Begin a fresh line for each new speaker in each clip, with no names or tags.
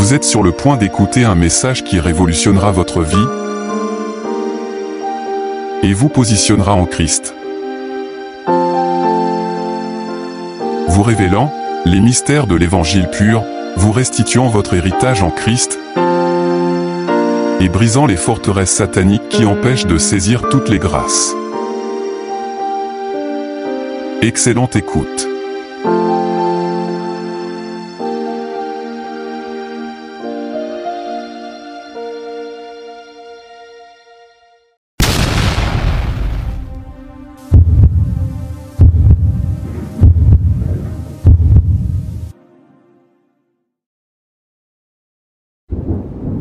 Vous êtes sur le point d'écouter un message qui révolutionnera votre vie et vous positionnera en Christ. Vous révélant les mystères de l'évangile pur, vous restituant votre héritage en Christ et brisant les forteresses sataniques qui empêchent de saisir toutes les grâces. Excellente écoute.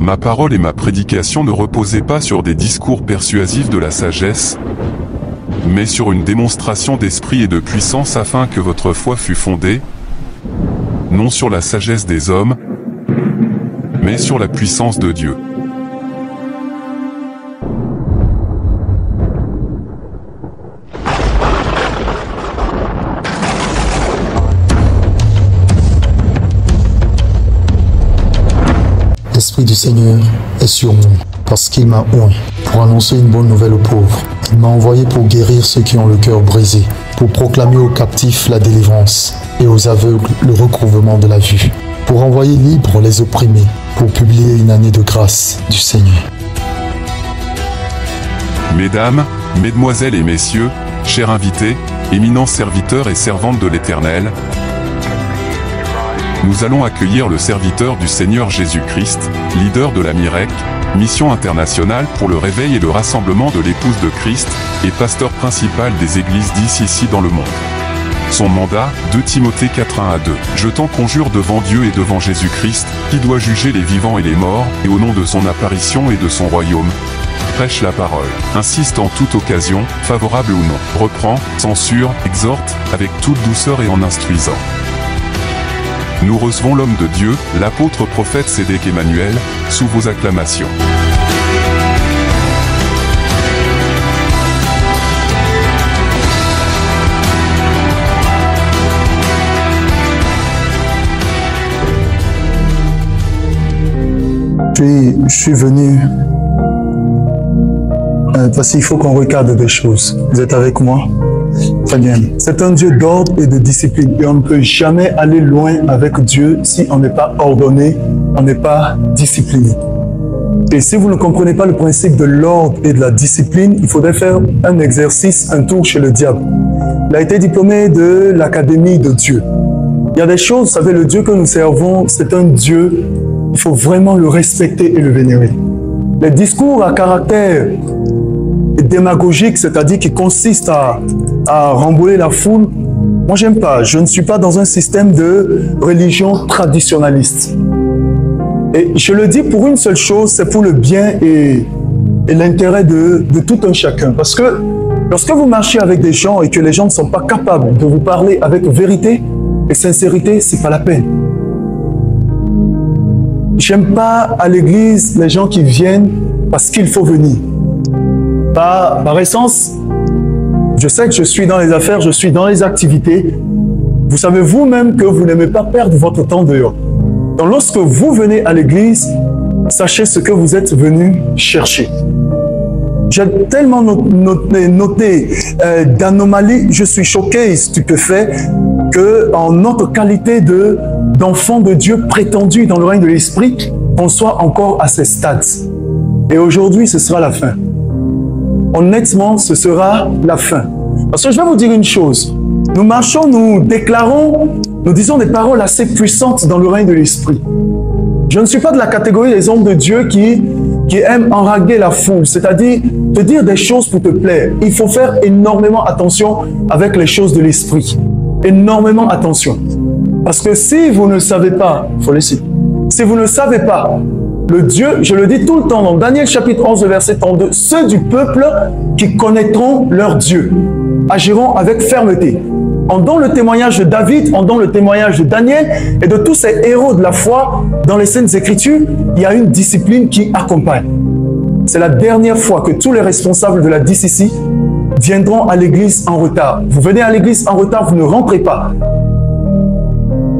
Ma parole et ma prédication ne reposaient pas sur des discours persuasifs de la sagesse, mais sur une démonstration d'esprit et de puissance afin que votre foi fût fondée, non sur la sagesse des hommes, mais sur la puissance de Dieu.
L'Esprit du Seigneur est sur moi, parce qu'il m'a oint pour annoncer une bonne nouvelle aux pauvres. Il m'a envoyé pour guérir ceux qui ont le cœur brisé, pour proclamer aux captifs la délivrance et aux aveugles le recouvrement de la vue, pour envoyer libres les opprimés, pour publier une année de grâce du Seigneur.
Mesdames, mesdemoiselles et messieurs, chers invités, éminents serviteurs et servantes de l'Éternel, nous allons accueillir le serviteur du Seigneur Jésus-Christ, leader de la MIREC, mission internationale pour le réveil et le rassemblement de l'épouse de Christ, et pasteur principal des églises d'ici dans le monde. Son mandat, 2 Timothée 4:1-2. Je t'en conjure devant Dieu et devant Jésus-Christ, qui doit juger les vivants et les morts, et au nom de son apparition et de son royaume, prêche la parole, insiste en toute occasion, favorable ou non, reprend, censure, exhorte, avec toute douceur et en instruisant. Nous recevons l'homme de Dieu, l'apôtre prophète Sédéc Emmanuel, sous vos acclamations.
Je suis venu parce qu'il faut qu'on regarde des choses. Vous êtes avec moi? Très bien. C'est un Dieu d'ordre et de discipline. Et on ne peut jamais aller loin avec Dieu si on n'est pas ordonné, on n'est pas discipliné. Et si vous ne comprenez pas le principe de l'ordre et de la discipline, il faudrait faire un exercice, un tour chez le diable. Il a été diplômé de l'Académie de Dieu. Il y a des choses, vous savez, le Dieu que nous servons, c'est un Dieu, il faut vraiment le respecter et le vénérer. Les discours à caractère démagogique, c'est-à-dire qui consiste à rembourrer la foule, moi j'aime pas. Je ne suis pas dans un système de religion traditionnaliste. Et je le dis pour une seule chose, c'est pour le bien et l'intérêt de tout un chacun. Parce que lorsque vous marchez avec des gens et que les gens ne sont pas capables de vous parler avec vérité et sincérité, c'est pas la peine. J'aime pas à l'église les gens qui viennent parce qu'il faut venir. Par essence, je sais que je suis dans les affaires, je suis dans les activités. Vous savez vous-même que vous n'aimez pas perdre votre temps dehors. Donc lorsque vous venez à l'église, sachez ce que vous êtes venu chercher. J'ai tellement noté d'anomalies, je suis choqué et stupéfait qu'en notre qualité d'enfant de Dieu prétendu dans le règne de l'Esprit, on soit encore à ces stades. Et aujourd'hui, ce sera la fin. Honnêtement, ce sera la fin. Parce que je vais vous dire une chose. Nous marchons, nous déclarons, nous disons des paroles assez puissantes dans le règne de l'Esprit. Je ne suis pas de la catégorie des hommes de Dieu qui aiment enraguer la foule, c'est-à-dire te dire des choses pour te plaire. Il faut faire énormément attention avec les choses de l'Esprit. Énormément attention. Parce que si vous ne savez pas, il faut laisser. Si vous ne savez pas, le Dieu, je le dis tout le temps dans Daniel chapitre 11, verset 32, ceux du peuple qui connaîtront leur Dieu agiront avec fermeté. On donne le témoignage de David, on donne le témoignage de Daniel et de tous ces héros de la foi dans les Saintes Écritures, il y a une discipline qui accompagne. C'est la dernière fois que tous les responsables de la DCC viendront à l'église en retard. Vous venez à l'église en retard, vous ne rentrez pas.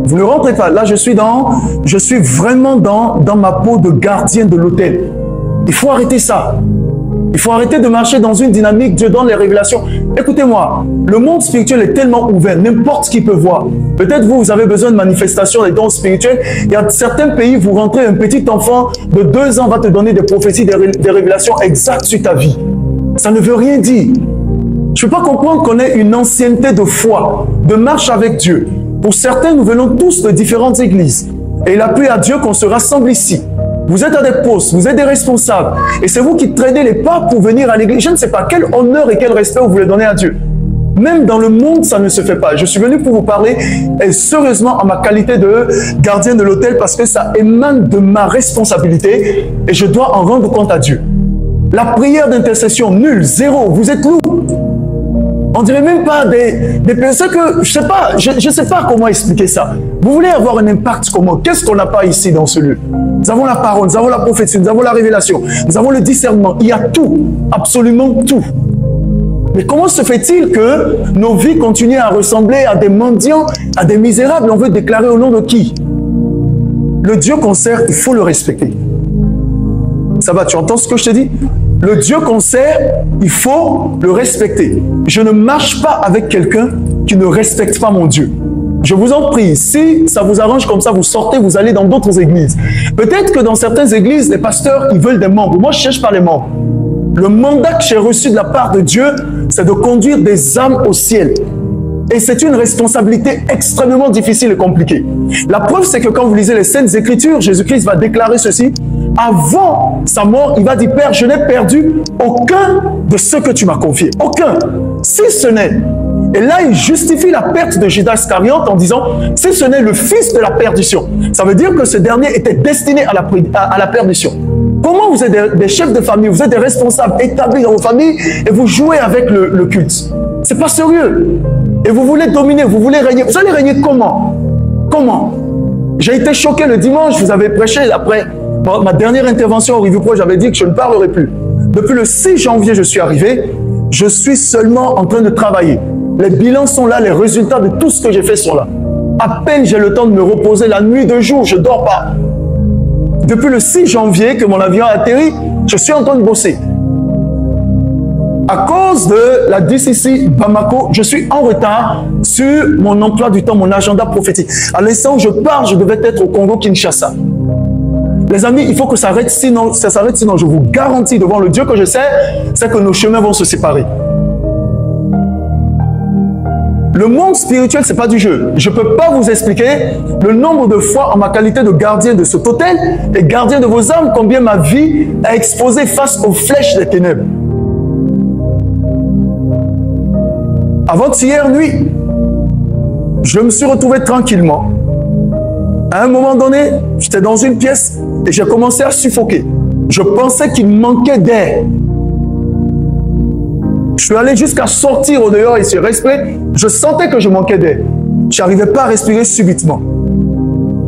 Vous ne rentrez pas. Là, je suis vraiment dans ma peau de gardien de l'autel. Il faut arrêter ça. Il faut arrêter de marcher dans une dynamique. Dieu donne les révélations. Écoutez-moi, le monde spirituel est tellement ouvert. N'importe qui peut voir. Peut-être vous avez besoin de manifestations des dons spirituels. Il y a certains pays, vous rentrez, un petit enfant de 2 ans va te donner des prophéties, des révélations exactes sur ta vie. Ça ne veut rien dire. Je ne peux pas comprendre qu'on ait une ancienneté de foi, de marche avec Dieu. Pour certains, nous venons tous de différentes églises. Et il a plu à Dieu qu'on se rassemble ici. Vous êtes à des postes, vous êtes des responsables. Et c'est vous qui traînez les pas pour venir à l'église. Je ne sais pas quel honneur et quel respect vous voulez donner à Dieu. Même dans le monde, ça ne se fait pas. Je suis venu pour vous parler, et sérieusement, en ma qualité de gardien de l'autel, parce que ça émane de ma responsabilité et je dois en rendre compte à Dieu. La prière d'intercession, nul, zéro, vous êtes lourd. On dirait même pas des personnes que, je sais pas comment expliquer ça. Vous voulez avoir un impact comment? Qu'est-ce qu'on n'a pas ici dans ce lieu? Nous avons la parole, nous avons la prophétie, nous avons la révélation, nous avons le discernement. Il y a tout, absolument tout. Mais comment se fait-il que nos vies continuent à ressembler à des mendiants, à des misérables? On veut déclarer au nom de qui? Le Dieu qu'on sert, il faut le respecter. Ça va, tu entends ce que je te dis? Le Dieu qu'on sert, il faut le respecter. Je ne marche pas avec quelqu'un qui ne respecte pas mon Dieu. Je vous en prie, si ça vous arrange comme ça, vous sortez, vous allez dans d'autres églises. Peut-être que dans certaines églises, les pasteurs, ils veulent des membres. Moi, je ne cherche pas les membres. Le mandat que j'ai reçu de la part de Dieu, c'est de conduire des âmes au ciel. Et c'est une responsabilité extrêmement difficile et compliquée. La preuve, c'est que quand vous lisez les Saintes Écritures, Jésus-Christ va déclarer ceci. Avant sa mort, il va dire, Père, je n'ai perdu aucun de ce que tu m'as confié. Aucun. Si ce n'est. Et là, il justifie la perte de Judas Iscariote en disant, si ce n'est le fils de la perdition. Ça veut dire que ce dernier était destiné à la perdition. Comment vous êtes des chefs de famille, vous êtes des responsables établis dans vos familles et vous jouez avec le culte? C'est pas sérieux. Et vous voulez dominer, vous voulez régner. Vous allez régner comment? Comment? J'ai été choqué le dimanche, vous avez prêché après ma dernière intervention au Revue Pro, j'avais dit que je ne parlerai plus. Depuis le 6 janvier, je suis arrivé, je suis seulement en train de travailler. Les bilans sont là, les résultats de tout ce que j'ai fait sont là. À peine j'ai le temps de me reposer la nuit, de jour, je ne dors pas. Depuis le 6 janvier que mon avion a atterri, je suis en train de bosser. À cause de la DCC Bamako, je suis en retard sur mon emploi du temps, mon agenda prophétique. À l'instant où je pars, je devais être au Congo-Kinshasa. Les amis, il faut que ça s'arrête, sinon je vous garantis devant le Dieu que je sais, c'est que nos chemins vont se séparer. Le monde spirituel, ce n'est pas du jeu. Je ne peux pas vous expliquer le nombre de fois en ma qualité de gardien de cet hôtel et gardien de vos âmes, combien ma vie a exposé face aux flèches des ténèbres. Avant-hier nuit, je me suis retrouvé tranquillement. À un moment donné, j'étais dans une pièce et j'ai commencé à suffoquer. Je pensais qu'il manquait d'air. Je suis allé jusqu'à sortir au dehors et se respirer. Je sentais que je manquais d'air. Je n'arrivais pas à respirer subitement.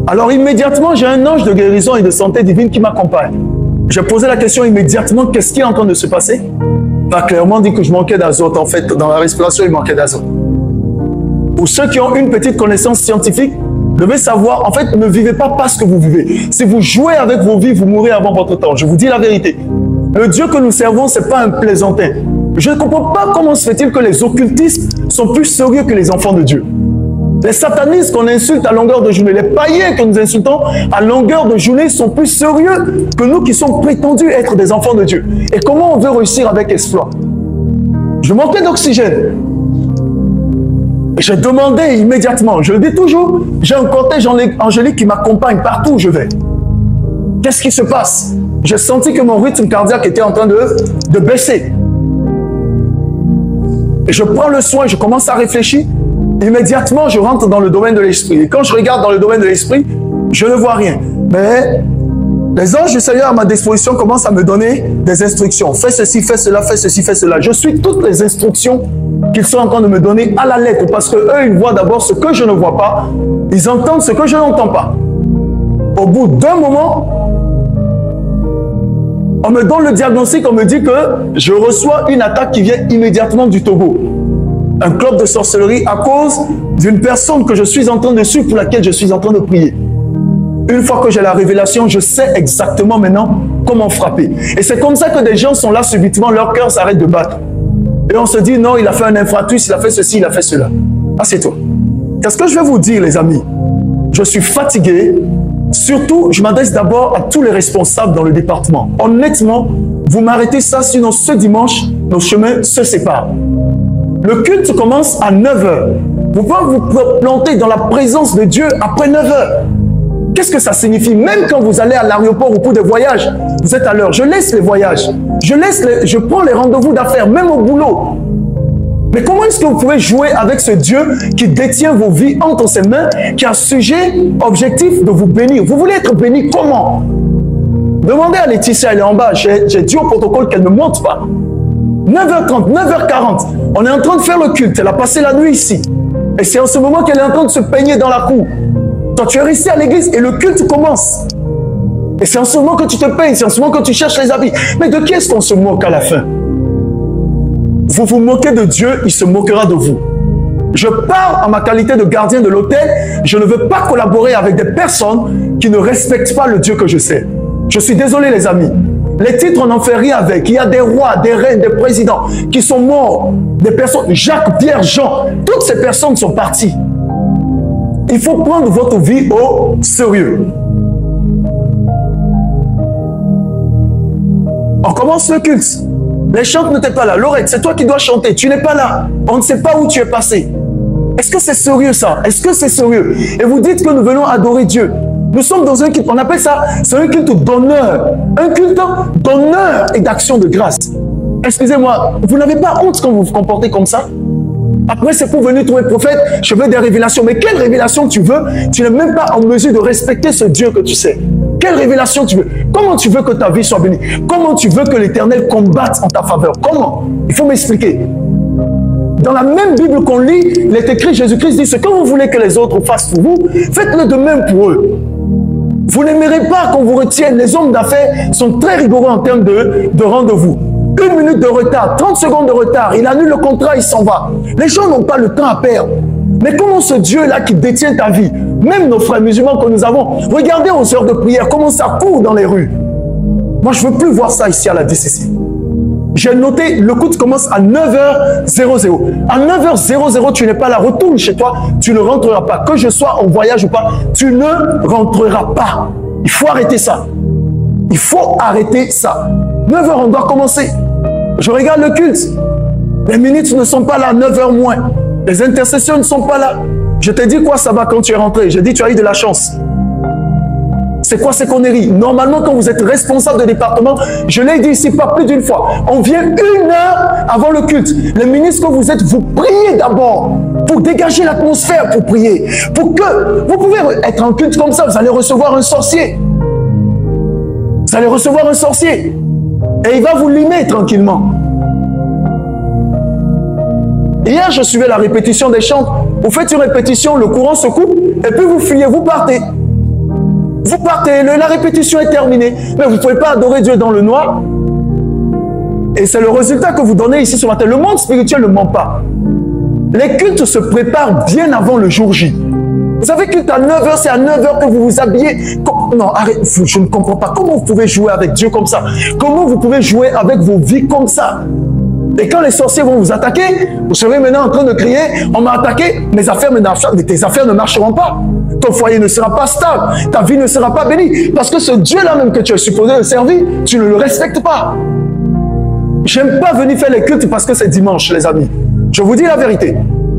Alors immédiatement, j'ai un ange de guérison et de santé divine qui m'accompagne. J'ai posé la question immédiatement, qu'est-ce qui est en train de se passer? Il m'a clairement dit que je manquais d'azote. En fait, dans la respiration, il manquait d'azote. Pour ceux qui ont une petite connaissance scientifique, vous devez savoir, en fait, ne vivez pas ce que vous vivez. Si vous jouez avec vos vies, vous mourrez avant votre temps. Je vous dis la vérité. Le Dieu que nous servons, ce n'est pas un plaisantin. Je ne comprends pas comment se fait-il que les occultistes sont plus sérieux que les enfants de Dieu. Les satanistes qu'on insulte à longueur de journée, les païens que nous insultons à longueur de journée sont plus sérieux que nous qui sommes prétendus être des enfants de Dieu. Et comment on veut réussir avec exploit? Je manquais d'oxygène. J'ai demandé immédiatement, je le dis toujours, j'ai un cortège angélique qui m'accompagne partout où je vais. Qu'est-ce qui se passe? J'ai senti que mon rythme cardiaque était en train de baisser. Et je prends le soin, je commence à réfléchir. Immédiatement, je rentre dans le domaine de l'esprit. Et quand je regarde dans le domaine de l'esprit, je ne vois rien. Mais les anges du Seigneur à ma disposition commencent à me donner des instructions. Fais ceci, fais cela, fais ceci, fais cela. Je suis toutes les instructions qu'ils sont en train de me donner à la lettre. Parce qu'eux, ils voient d'abord ce que je ne vois pas. Ils entendent ce que je n'entends pas. Au bout d'un moment, on me donne le diagnostic, on me dit que je reçois une attaque qui vient immédiatement du Togo. un club de sorcellerie à cause d'une personne que je suis en train de suivre, pour laquelle je suis en train de prier. Une fois que j'ai la révélation, je sais exactement maintenant comment frapper. Et c'est comme ça que des gens sont là subitement, leur cœur s'arrête de battre. Et on se dit, non, il a fait un infractus, il a fait ceci, il a fait cela. Assieds-toi. Qu'est-ce que je vais vous dire, les amis? Je suis fatigué. Surtout, je m'adresse d'abord à tous les responsables dans le département. Honnêtement, vous m'arrêtez ça, sinon ce dimanche, nos chemins se séparent. Le culte commence à 9h. Vous pouvez vous planter dans la présence de Dieu après 9h. Qu'est-ce que ça signifie? Même quand vous allez à l'aéroport ou pour des voyages, vous êtes à l'heure. Je laisse les voyages. Je prends les rendez-vous d'affaires, même au boulot. Mais comment est-ce que vous pouvez jouer avec ce Dieu qui détient vos vies entre ses mains, qui a sujet, objectif de vous bénir? Vous voulez être béni comment? Demandez à Laetitia, elle est en bas. J'ai dit au protocole qu'elle ne monte pas. 9h30, 9h40, on est en train de faire le culte. Elle a passé la nuit ici. Et c'est en ce moment qu'elle est en train de se peigner dans la cour. Toi, tu es resté à l'église et le culte commence. Et c'est en ce moment que tu te peignes, c'est en ce moment que tu cherches les habits. Mais de qui est-ce qu'on se moque à la fin? Vous vous moquez de Dieu, il se moquera de vous. Je parle en ma qualité de gardien de l'autel. Je ne veux pas collaborer avec des personnes qui ne respectent pas le Dieu que je sais. Je suis désolé, les amis. Les titres, on n'en fait rien avec. Il y a des rois, des reines, des présidents qui sont morts. Des personnes, Jacques, Pierre, Jean. Toutes ces personnes sont parties. Il faut prendre votre vie au sérieux. On commence le culte. Les chants n'étaient pas là. Lorette, c'est toi qui dois chanter. Tu n'es pas là. On ne sait pas où tu es passé. Est-ce que c'est sérieux ça? Est-ce que c'est sérieux? Et vous dites que nous venons adorer Dieu. Nous sommes dans un culte, on appelle ça, c'est un culte d'honneur. Un culte d'honneur et d'action de grâce. Excusez-moi, vous n'avez pas honte quand vous vous comportez comme ça? Après, c'est pour venir trouver prophète, je veux des révélations. Mais quelle révélation tu veux? Tu n'es même pas en mesure de respecter ce Dieu que tu sais. Quelle révélation tu veux? Comment tu veux que ta vie soit bénie? Comment tu veux que l'Éternel combatte en ta faveur? Comment? Il faut m'expliquer. Dans la même Bible qu'on lit, il est écrit, Jésus-Christ dit, ce que vous voulez que les autres fassent pour vous, faites-le de même pour eux. Vous n'aimerez pas qu'on vous retienne. Les hommes d'affaires sont très rigoureux en termes de rendez-vous. 1 minute de retard, 30 secondes de retard, il annule le contrat, il s'en va. Les gens n'ont pas le temps à perdre. Mais comment ce Dieu-là qui détient ta vie, même nos frères musulmans que nous avons, regardez aux heures de prière, comment ça court dans les rues. Moi, je ne veux plus voir ça ici à la DCC. J'ai noté, le culte commence à 9h00. À 9h00, tu n'es pas là. Retourne chez toi, tu ne rentreras pas. Que je sois en voyage ou pas, tu ne rentreras pas. Il faut arrêter ça. Il faut arrêter ça. 9h, on doit commencer. Je regarde le culte. Les minutes ne sont pas là, 9h moins. Les intercessions ne sont pas là. Je t'ai dit quoi ça va quand tu es rentré? J'ai dit tu as eu de la chance. C'est quoi ces conneries? Normalement, quand vous êtes responsable de département, je l'ai dit ici pas plus d'une fois, on vient 1 heure avant le culte. Les ministres que vous êtes, vous priez d'abord pour dégager l'atmosphère, pour prier. Pour que vous pouvez être en culte comme ça, vous allez recevoir un sorcier. Vous allez recevoir un sorcier. Et il va vous limer tranquillement. Hier, je suivais la répétition des chants. Vous faites une répétition, le courant se coupe, et puis vous fuyez, vous partez. Vous partez, la répétition est terminée. Mais vous ne pouvez pas adorer Dieu dans le noir. Et c'est le résultat que vous donnez ici ce matin. Le monde spirituel ne ment pas. Les cultes se préparent bien avant le jour J. Vous savez, culte à 9h, c'est à 9h que vous vous habillez. Non, arrête, je ne comprends pas. Comment vous pouvez jouer avec Dieu comme ça? Comment vous pouvez jouer avec vos vies comme ça? Et quand les sorciers vont vous attaquer, vous serez maintenant en train de crier, on m'a attaqué, mes affaires, mais tes affaires ne marcheront pas. Ton foyer ne sera pas stable, ta vie ne sera pas bénie. Parce que ce Dieu-là même que tu es supposé le servir, tu ne le respectes pas. J'aime pas venir faire les cultes parce que c'est dimanche, les amis. Je vous dis la vérité.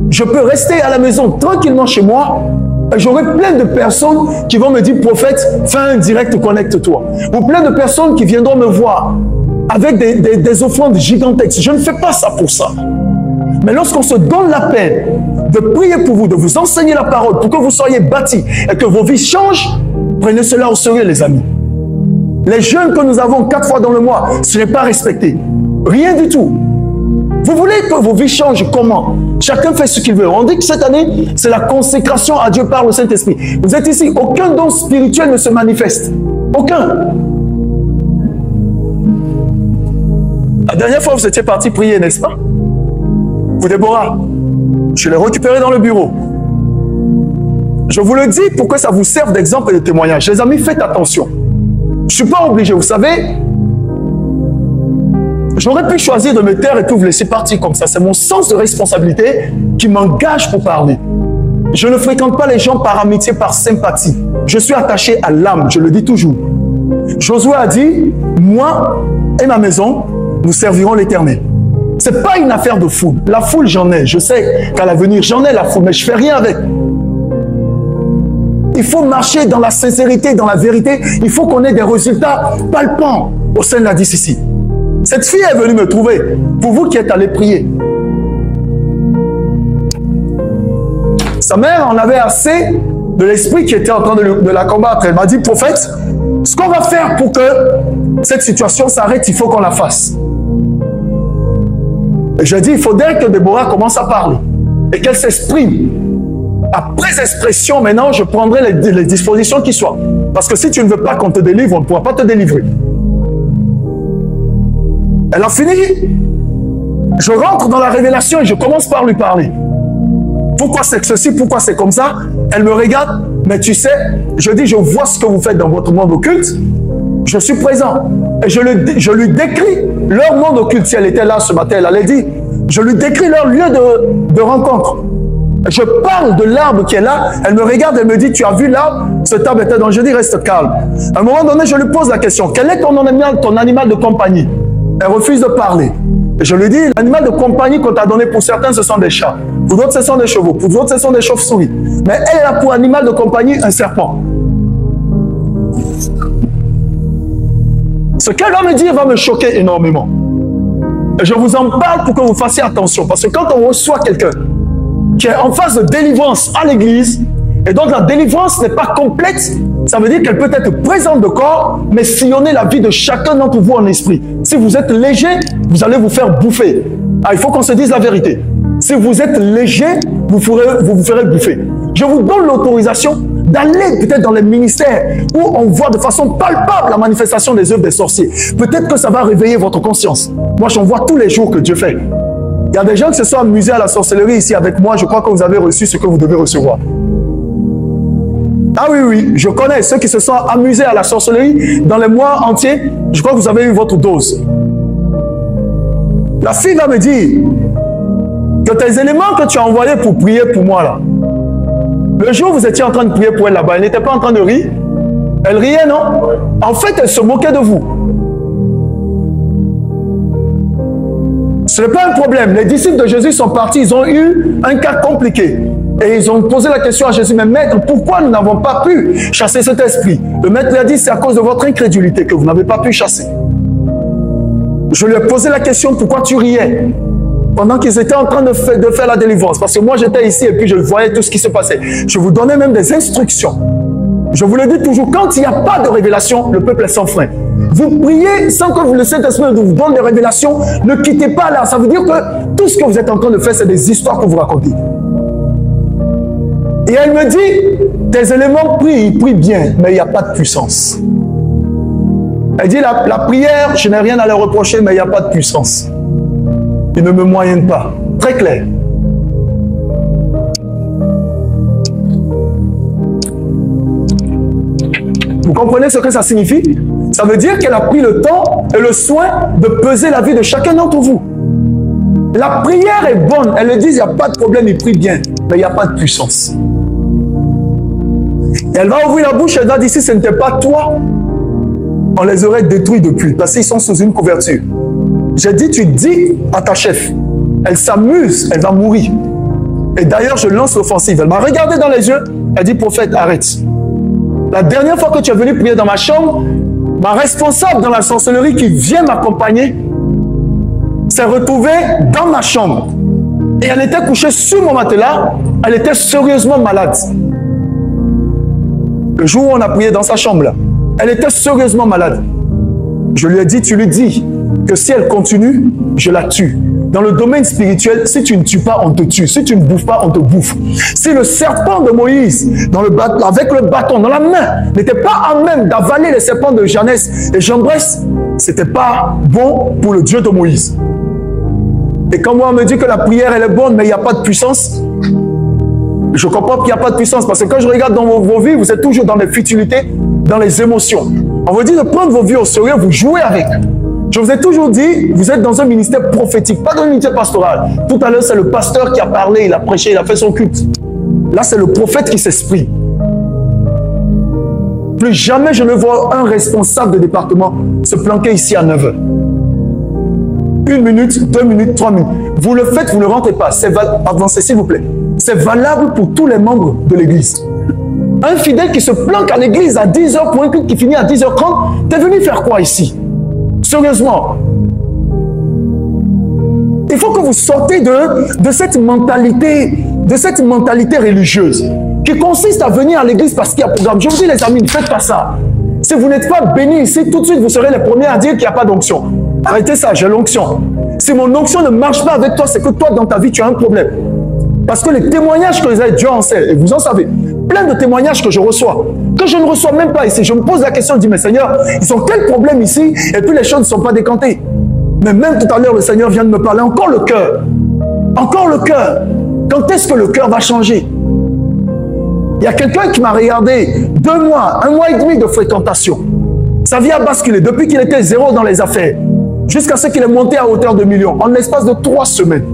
Je peux rester à la maison tranquillement chez moi et j'aurai plein de personnes qui vont me dire, prophète, fais un direct, connecte-toi. Ou plein de personnes qui viendront me voir avec des offrandes gigantesques. Je ne fais pas ça pour ça. Mais lorsqu'on se donne la peine de prier pour vous, de vous enseigner la parole, pour que vous soyez bâtis et que vos vies changent, prenez cela au sérieux, les amis. Les jeûnes que nous avons 4 fois dans le mois, ce n'est pas respecté. Rien du tout. Vous voulez que vos vies changent comment? Chacun fait ce qu'il veut. On dit que cette année, c'est la consécration à Dieu par le Saint-Esprit. Vous êtes ici, aucun don spirituel ne se manifeste. Aucun. La dernière fois, vous étiez parti prier, n'est-ce pas? Vous, Déborah, Je l'ai récupéré dans le bureau. Je vous le dis pour que ça vous serve d'exemple et de témoignage. Les amis, faites attention. Je ne suis pas obligé, vous savez. J'aurais pu choisir de me taire et tout vous laisser partir comme ça. C'est mon sens de responsabilité qui m'engage pour parler. Je ne fréquente pas les gens par amitié, par sympathie. Je suis attaché à l'âme, je le dis toujours. Josué a dit, moi et ma maison, nous servirons l'Éternel. Ce n'est pas une affaire de foule. La foule, j'en ai. Je sais qu'à l'avenir, j'en ai la foule, mais je ne fais rien avec. Il faut marcher dans la sincérité, dans la vérité. Il faut qu'on ait des résultats palpants au sein de la DCC. Cette fille est venue me trouver, pour vous qui êtes allés prier. Sa mère en avait assez de l'esprit qui était en train de la combattre. Elle m'a dit, prophète, ce qu'on va faire pour que cette situation s'arrête, il faut qu'on la fasse. Et je dis, il faudrait que Déborah commence à parler et qu'elle s'exprime. Après expression, maintenant, je prendrai les dispositions qui soient. Parce que si tu ne veux pas qu'on te délivre, on ne pourra pas te délivrer. Elle a fini. Je rentre dans la révélation et je commence par lui parler. Pourquoi c'est ceci? Pourquoi c'est comme ça? Elle me regarde. Mais tu sais, je dis, je vois ce que vous faites dans votre monde occulte. Je suis présent. Et je lui décris leur monde occulte. Si elle était là ce matin, elle allait dire. Je lui décris leur lieu de rencontre. Je parle de l'arbre qui est là. Elle me regarde, elle me dit, tu as vu l'arbre? Cet arbre était dangereux. Je dis, reste calme. À un moment donné, je lui pose la question. Quel est ton animal de compagnie? Elle refuse de parler. Et je lui dis, l'animal de compagnie qu'on t'a donné, pour certains, ce sont des chats. Pour d'autres, ce sont des chevaux. Pour d'autres, ce sont des chauves-souris. Mais elle a pour animal de compagnie un serpent. Ce qu'elle va me dire va me choquer énormément. Et je vous en parle pour que vous fassiez attention. Parce que quand on reçoit quelqu'un qui est en phase de délivrance à l'église, et donc la délivrance n'est pas complète, ça veut dire qu'elle peut être présente de corps, mais sillonner la vie de chacun d'entre vous en esprit. Si vous êtes léger, vous allez vous faire bouffer. Ah, il faut qu'on se dise la vérité. Si vous êtes léger, vous vous ferez bouffer. Je vous donne l'autorisation d'aller peut-être dans les ministères où on voit de façon palpable la manifestation des œuvres des sorciers. Peut-être que ça va réveiller votre conscience. Moi, j'en vois tous les jours que Dieu fait. Il y a des gens qui se sont amusés à la sorcellerie ici avec moi. Je crois que vous avez reçu ce que vous devez recevoir. Ah oui, oui, je connais ceux qui se sont amusés à la sorcellerie dans les mois entiers. Je crois que vous avez eu votre dose. La fille va me dire que tes éléments que tu as envoyés pour prier pour moi là, le jour où vous étiez en train de prier pour elle là-bas, elle n'était pas en train de rire. Elle riait, non? En fait, elle se moquait de vous. Ce n'est pas un problème. Les disciples de Jésus sont partis. Ils ont eu un cas compliqué. Et ils ont posé la question à Jésus, mais maître, pourquoi nous n'avons pas pu chasser cet esprit? Le maître lui a dit, c'est à cause de votre incrédulité que vous n'avez pas pu chasser. Je lui ai posé la question, pourquoi tu riais? Pendant qu'ils étaient en train de faire la délivrance. Parce que moi, j'étais ici et puis je voyais tout ce qui se passait. Je vous donnais même des instructions. Je vous le dis toujours, quand il n'y a pas de révélation, le peuple est sans frein. Vous priez sans que le Saint-Esprit vous donne des révélations. Ne quittez pas là. Ça veut dire que tout ce que vous êtes en train de faire, c'est des histoires que vous racontez. Et elle me dit, tes éléments prient, ils prient bien, mais il n'y a pas de puissance. Elle dit, la prière, je n'ai rien à leur reprocher, mais il n'y a pas de puissance. Ils ne me moyennent pas. Très clair. Vous comprenez ce que ça signifie? Ça veut dire qu'elle a pris le temps et le soin de peser la vie de chacun d'entre vous. La prière est bonne. Elle le dit, il n'y a pas de problème, il prie bien, mais il n'y a pas de puissance. Et elle va ouvrir la bouche, elle va dire, si ce n'était pas toi, on les aurait détruits depuis, parce qu'ils sont sous une couverture. J'ai dit, tu dis à ta chef, elle s'amuse, elle va mourir. Et d'ailleurs, je lance l'offensive. Elle m'a regardé dans les yeux, elle dit, prophète, arrête. La dernière fois que tu es venu prier dans ma chambre, ma responsable dans la sorcellerie qui vient m'accompagner s'est retrouvée dans ma chambre. Et elle était couchée sur mon matelas, elle était sérieusement malade. Le jour où on a prié dans sa chambre, là, elle était sérieusement malade. Je lui ai dit, tu lui dis que si elle continue, je la tue. Dans le domaine spirituel, si tu ne tues pas, on te tue. Si tu ne bouffes pas, on te bouffe. Si le serpent de Moïse, avec le bâton dans la main, n'était pas à même d'avaler les serpents de Janès et Jambres, ce n'était pas bon pour le Dieu de Moïse. Et quand moi on me dit que la prière elle est bonne, mais il n'y a pas de puissance, je comprends qu'il n'y a pas de puissance. Parce que quand je regarde dans vos vies, vous êtes toujours dans les futilités, dans les émotions. On vous dit de prendre vos vies au sérieux, vous jouez avec. Je vous ai toujours dit, vous êtes dans un ministère prophétique, pas dans un ministère pastoral. Tout à l'heure, c'est le pasteur qui a parlé, il a prêché, il a fait son culte. Là, c'est le prophète qui s'exprime. Plus jamais je ne vois un responsable de département se planquer ici à 9h. 1 minute, 2 minutes, 3 minutes. Vous le faites, vous ne rentrez pas. Avancez, s'il vous plaît. C'est valable pour tous les membres de l'église. Un fidèle qui se planque à l'église à 10h pour un culte qui finit à 10h30, t'es venu faire quoi ici? Sérieusement. Il faut que vous sortez de cette mentalité religieuse qui consiste à venir à l'église parce qu'il y a programme. Je vous dis les amis, ne faites pas ça. Si vous n'êtes pas bénis ici, tout de suite vous serez les premiers à dire qu'il n'y a pas d'onction. Arrêtez ça, j'ai l'onction. Si mon onction ne marche pas avec toi, c'est que toi dans ta vie tu as un problème. Parce que les témoignages que vous avez, Dieu en sait, et vous en savez, plein de témoignages que je reçois, que je ne reçois même pas ici. Je me pose la question, je dis, mais Seigneur, ils ont quel problème ici? Et puis les choses ne sont pas décantées. Mais même tout à l'heure, le Seigneur vient de me parler, encore le cœur. Encore le cœur. Quand est-ce que le cœur va changer? Il y a quelqu'un qui m'a regardé 2 mois, 1 mois et demi de fréquentation. Sa vie a basculé depuis qu'il était 0 dans les affaires, jusqu'à ce qu'il est monté à hauteur de millions, en l'espace de 3 semaines.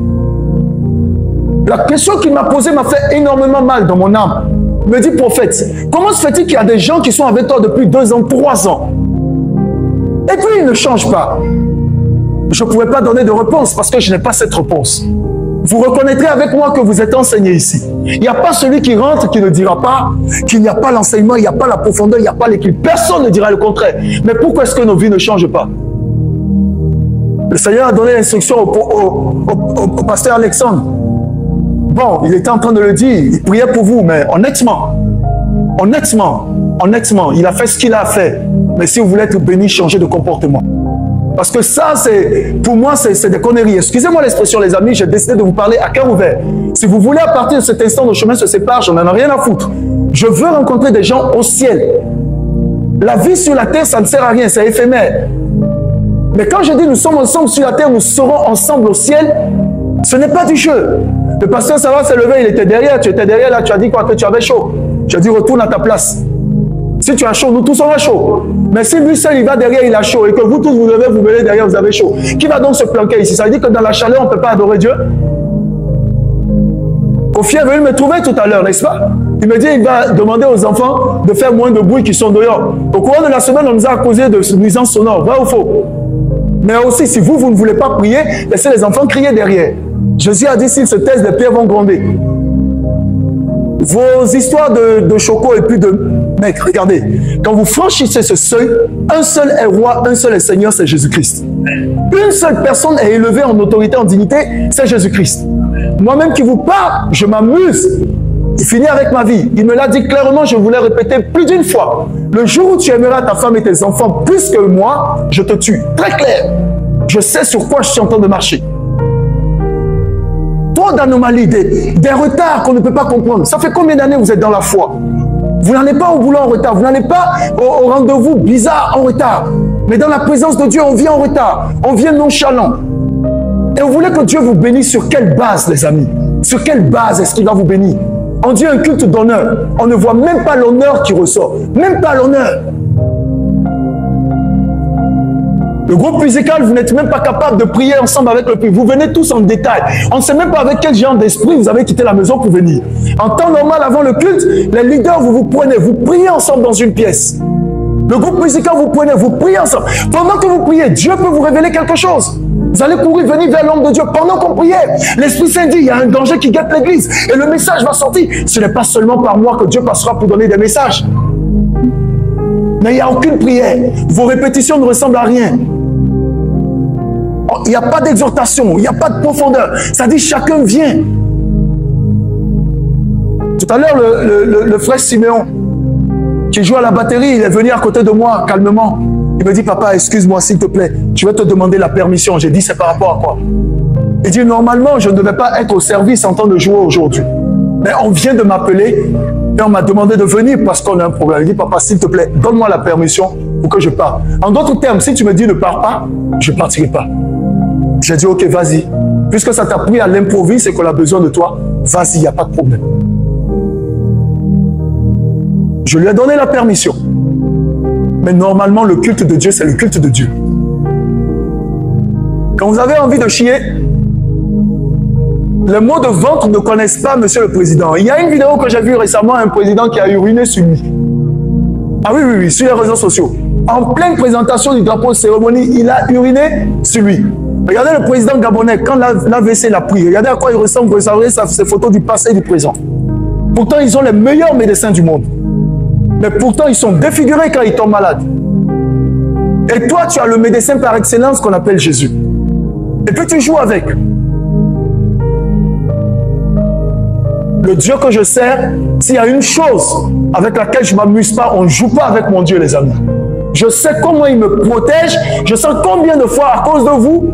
La question qu'il m'a posée m'a fait énormément mal dans mon âme. Il me dit, prophète, comment se fait-il qu'il y a des gens qui sont avec toi depuis 2 ans, 3 ans? Et puis ils ne changent pas. Je ne pouvais pas donner de réponse parce que je n'ai pas cette réponse. Vous reconnaîtrez avec moi que vous êtes enseigné ici. Il n'y a pas celui qui rentre qui ne dira pas qu'il n'y a pas l'enseignement, il n'y a pas la profondeur, il n'y a pas l'équilibre. Personne ne dira le contraire. Mais pourquoi est-ce que nos vies ne changent pas? Le Seigneur a donné l'instruction au pasteur Alexandre. Bon, il était en train de le dire, il priait pour vous, mais honnêtement, il a fait ce qu'il a fait. Mais si vous voulez être béni, changez de comportement. Parce que ça, pour moi, c'est des conneries. Excusez-moi l'expression, les amis, j'ai décidé de vous parler à cœur ouvert. Si vous voulez, à partir de cet instant, nos chemins se séparent, je n'en ai rien à foutre. Je veux rencontrer des gens au ciel. La vie sur la terre, ça ne sert à rien, c'est éphémère. Mais quand je dis nous sommes ensemble sur la terre, nous serons ensemble au ciel, ce n'est pas du jeu. Le pasteur Sarah s'est levé, il était derrière, tu étais derrière, là, tu as dit quoi? Que tu avais chaud. Je as dit retourne à ta place. Si tu as chaud, nous tous on a chaud. Mais si lui seul il va derrière, il a chaud, et que vous tous vous levez, vous venez derrière, vous avez chaud. Qui va donc se planquer ici? Ça veut dire que dans la chaleur, on ne peut pas adorer Dieu? Kofi est venu me trouver tout à l'heure, n'est-ce pas? Il me dit il va demander aux enfants de faire moins de bruit qui sont dehors. Au courant de la semaine, on nous a causé de nuisances sonores, vrai ou faux? Mais aussi, si vous ne voulez pas prier, laissez les enfants crier derrière. Jésus a dit, s'ils se taisent, les pierres vont gronder. Vos histoires de choco et puis de... Mec, regardez, quand vous franchissez ce seuil, un seul est roi, un seul est Seigneur, c'est Jésus-Christ. Une seule personne est élevée en autorité, en dignité, c'est Jésus-Christ. Moi-même qui vous parle, je m'amuse. Il finit avec ma vie. Il me l'a dit clairement, je voulais répéter plus d'une fois. Le jour où tu aimeras ta femme et tes enfants plus que moi, je te tue. Très clair. Je sais sur quoi je suis en train de marcher. Trop d'anomalies, des retards qu'on ne peut pas comprendre. Ça fait combien d'années vous êtes dans la foi? Vous n'allez pas au boulot en retard. Vous n'allez pas au rendez-vous bizarre en retard. Mais dans la présence de Dieu, on vient en retard. On vient nonchalant. Et vous voulez que Dieu vous bénisse sur quelle base, les amis? Sur quelle base est-ce qu'il va vous bénir? On dit un culte d'honneur. On ne voit même pas l'honneur qui ressort. Même pas l'honneur. Le groupe musical, vous n'êtes même pas capable de prier ensemble avec le public. Vous venez tous en détail. On ne sait même pas avec quel genre d'esprit vous avez quitté la maison pour venir. En temps normal, avant le culte, les leaders, vous prenez, vous priez ensemble dans une pièce. Le groupe musical, vous prenez, vous priez ensemble. Pendant que vous priez, Dieu peut vous révéler quelque chose. Vous allez courir, venir vers l'homme de Dieu. Pendant qu'on priait, l'Esprit Saint dit, il y a un danger qui guette l'église. Et le message va sortir. Ce n'est pas seulement par moi que Dieu passera pour donner des messages. Mais il n'y a aucune prière. Vos répétitions ne ressemblent à rien. Il n'y a pas d'exhortation, il n'y a pas de profondeur. Ça dit chacun vient. Tout à l'heure, le frère Siméon, qui joue à la batterie, il est venu à côté de moi, calmement. Il me dit, papa, excuse-moi, s'il te plaît, je vais te demander la permission. J'ai dit, c'est par rapport à quoi? Il dit, normalement, je ne devais pas être au service en train de jouer aujourd'hui. Mais on vient de m'appeler et on m'a demandé de venir parce qu'on a un problème. Il dit, papa, s'il te plaît, donne-moi la permission pour que je parte. En d'autres termes, si tu me dis ne pars pas, je ne partirai pas. J'ai dit, ok, vas-y. Puisque ça t'a pris à l'improviste et qu'on a besoin de toi, vas-y, il n'y a pas de problème. Je lui ai donné la permission. Mais normalement, le culte de Dieu, c'est le culte de Dieu. Quand vous avez envie de chier, les mots de ventre ne connaissent pas Monsieur le Président. Il y a une vidéo que j'ai vue récemment, un président qui a uriné sur lui. Ah oui, oui, oui, sur les réseaux sociaux. En pleine présentation du drapeau de cérémonie, il a uriné sur lui. Regardez le président gabonais, quand l'AVC l'a pris, regardez à quoi il ressemble, vous savez, ces photos du passé et du présent. Pourtant, ils ont les meilleurs médecins du monde. Mais pourtant, ils sont défigurés quand ils tombent malades. Et toi, tu as le médecin par excellence qu'on appelle Jésus. Et puis tu joues avec. Le Dieu que je sers, s'il y a une chose avec laquelle je ne m'amuse pas, on ne joue pas avec mon Dieu, les amis. Je sais comment il me protège. Je sais combien de fois, à cause de vous,